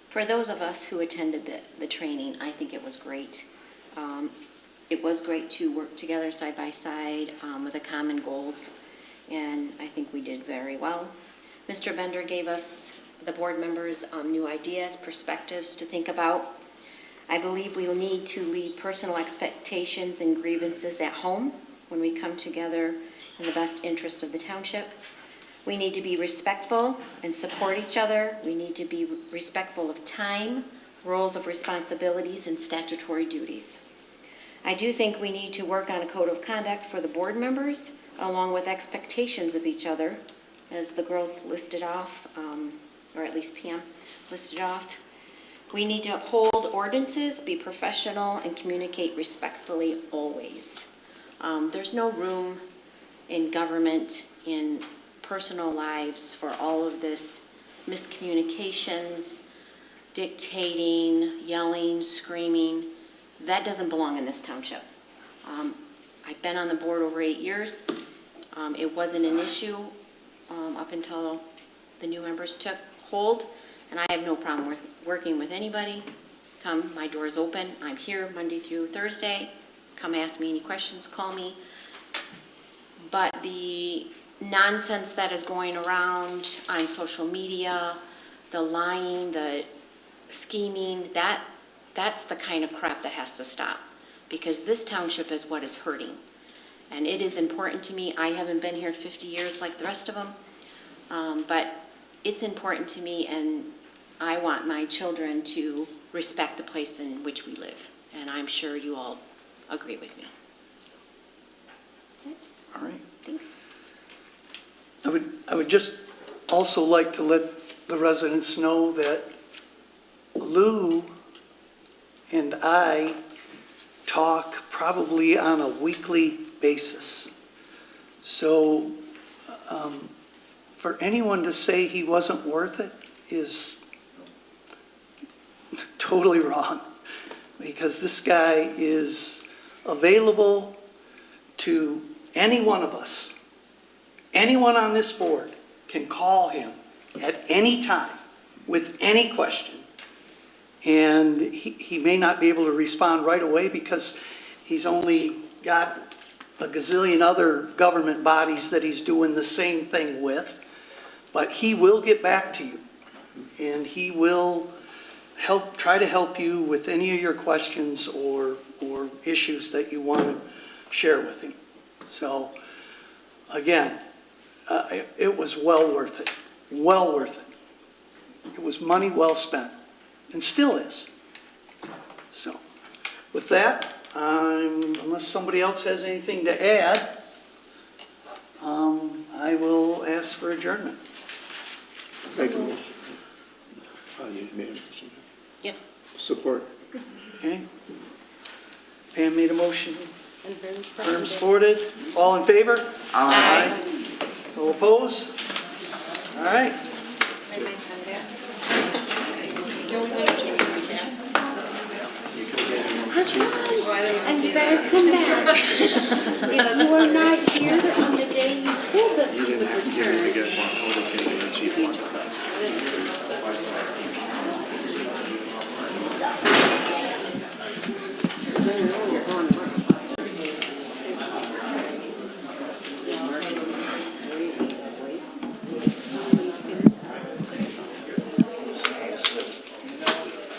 For those of us who attended the training, I think it was great. It was great to work together side by side with a common goals, and I think we did very well. Mr. Bender gave us, the board members, new ideas, perspectives to think about. I believe we'll need to leave personal expectations and grievances at home when we come together in the best interest of the township. We need to be respectful and support each other. We need to be respectful of time, roles of responsibilities and statutory duties. I do think we need to work on a code of conduct for the board members, along with expectations of each other, as the girls listed off, or at least Pam listed off. We need to uphold ordinances, be professional, and communicate respectfully always. There's no room in government, in personal lives, for all of this miscommunications, dictating, yelling, screaming. That doesn't belong in this township. I've been on the board over 8 years. It wasn't an issue up until the new members took hold, and I have no problem with working with anybody. Come, my door is open. I'm here Monday through Thursday. Come ask me any questions, call me. But the nonsense that is going around on social media, the lying, the scheming, that's the kind of crap that has to stop, because this township is what is hurting. And it is important to me. I haven't been here 50 years like the rest of them, but it's important to me, and I want my children to respect the place in which we live. And I'm sure you all agree with me. All right. Thanks. I would just also like to let the residents know that Lou and I talk probably on a weekly basis. So for anyone to say he wasn't worth it is totally wrong, because this guy is available to any one of us. Anyone on this board can call him at any time with any question. And he may not be able to respond right away because he's only got a gazillion other government bodies that he's doing the same thing with. But he will get back to you, and he will try to help you with any of your questions or issues that you want to share with him. So, again, it was well worth it. Well worth it. It was money well spent, and still is. So, with that, unless somebody else has anything to add, I will ask for adjournment. Second. You made a motion? Yeah. Support. Okay. Pam made a motion. And then Herm supported. All in favor? Aye. All opposed? All right. And you better come back. If you are not here on the day you told us you would return.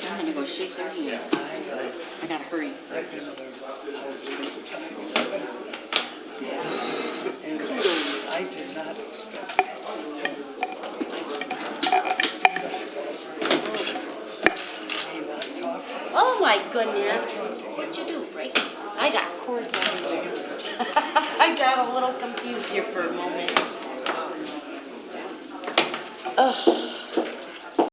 I'm gonna go shake their hand. I gotta hurry. I've been to their house many times. And I did not expect it. Oh my goodness. What'd you do, break? I got cords everywhere. I got a little confused here for a moment. Ugh.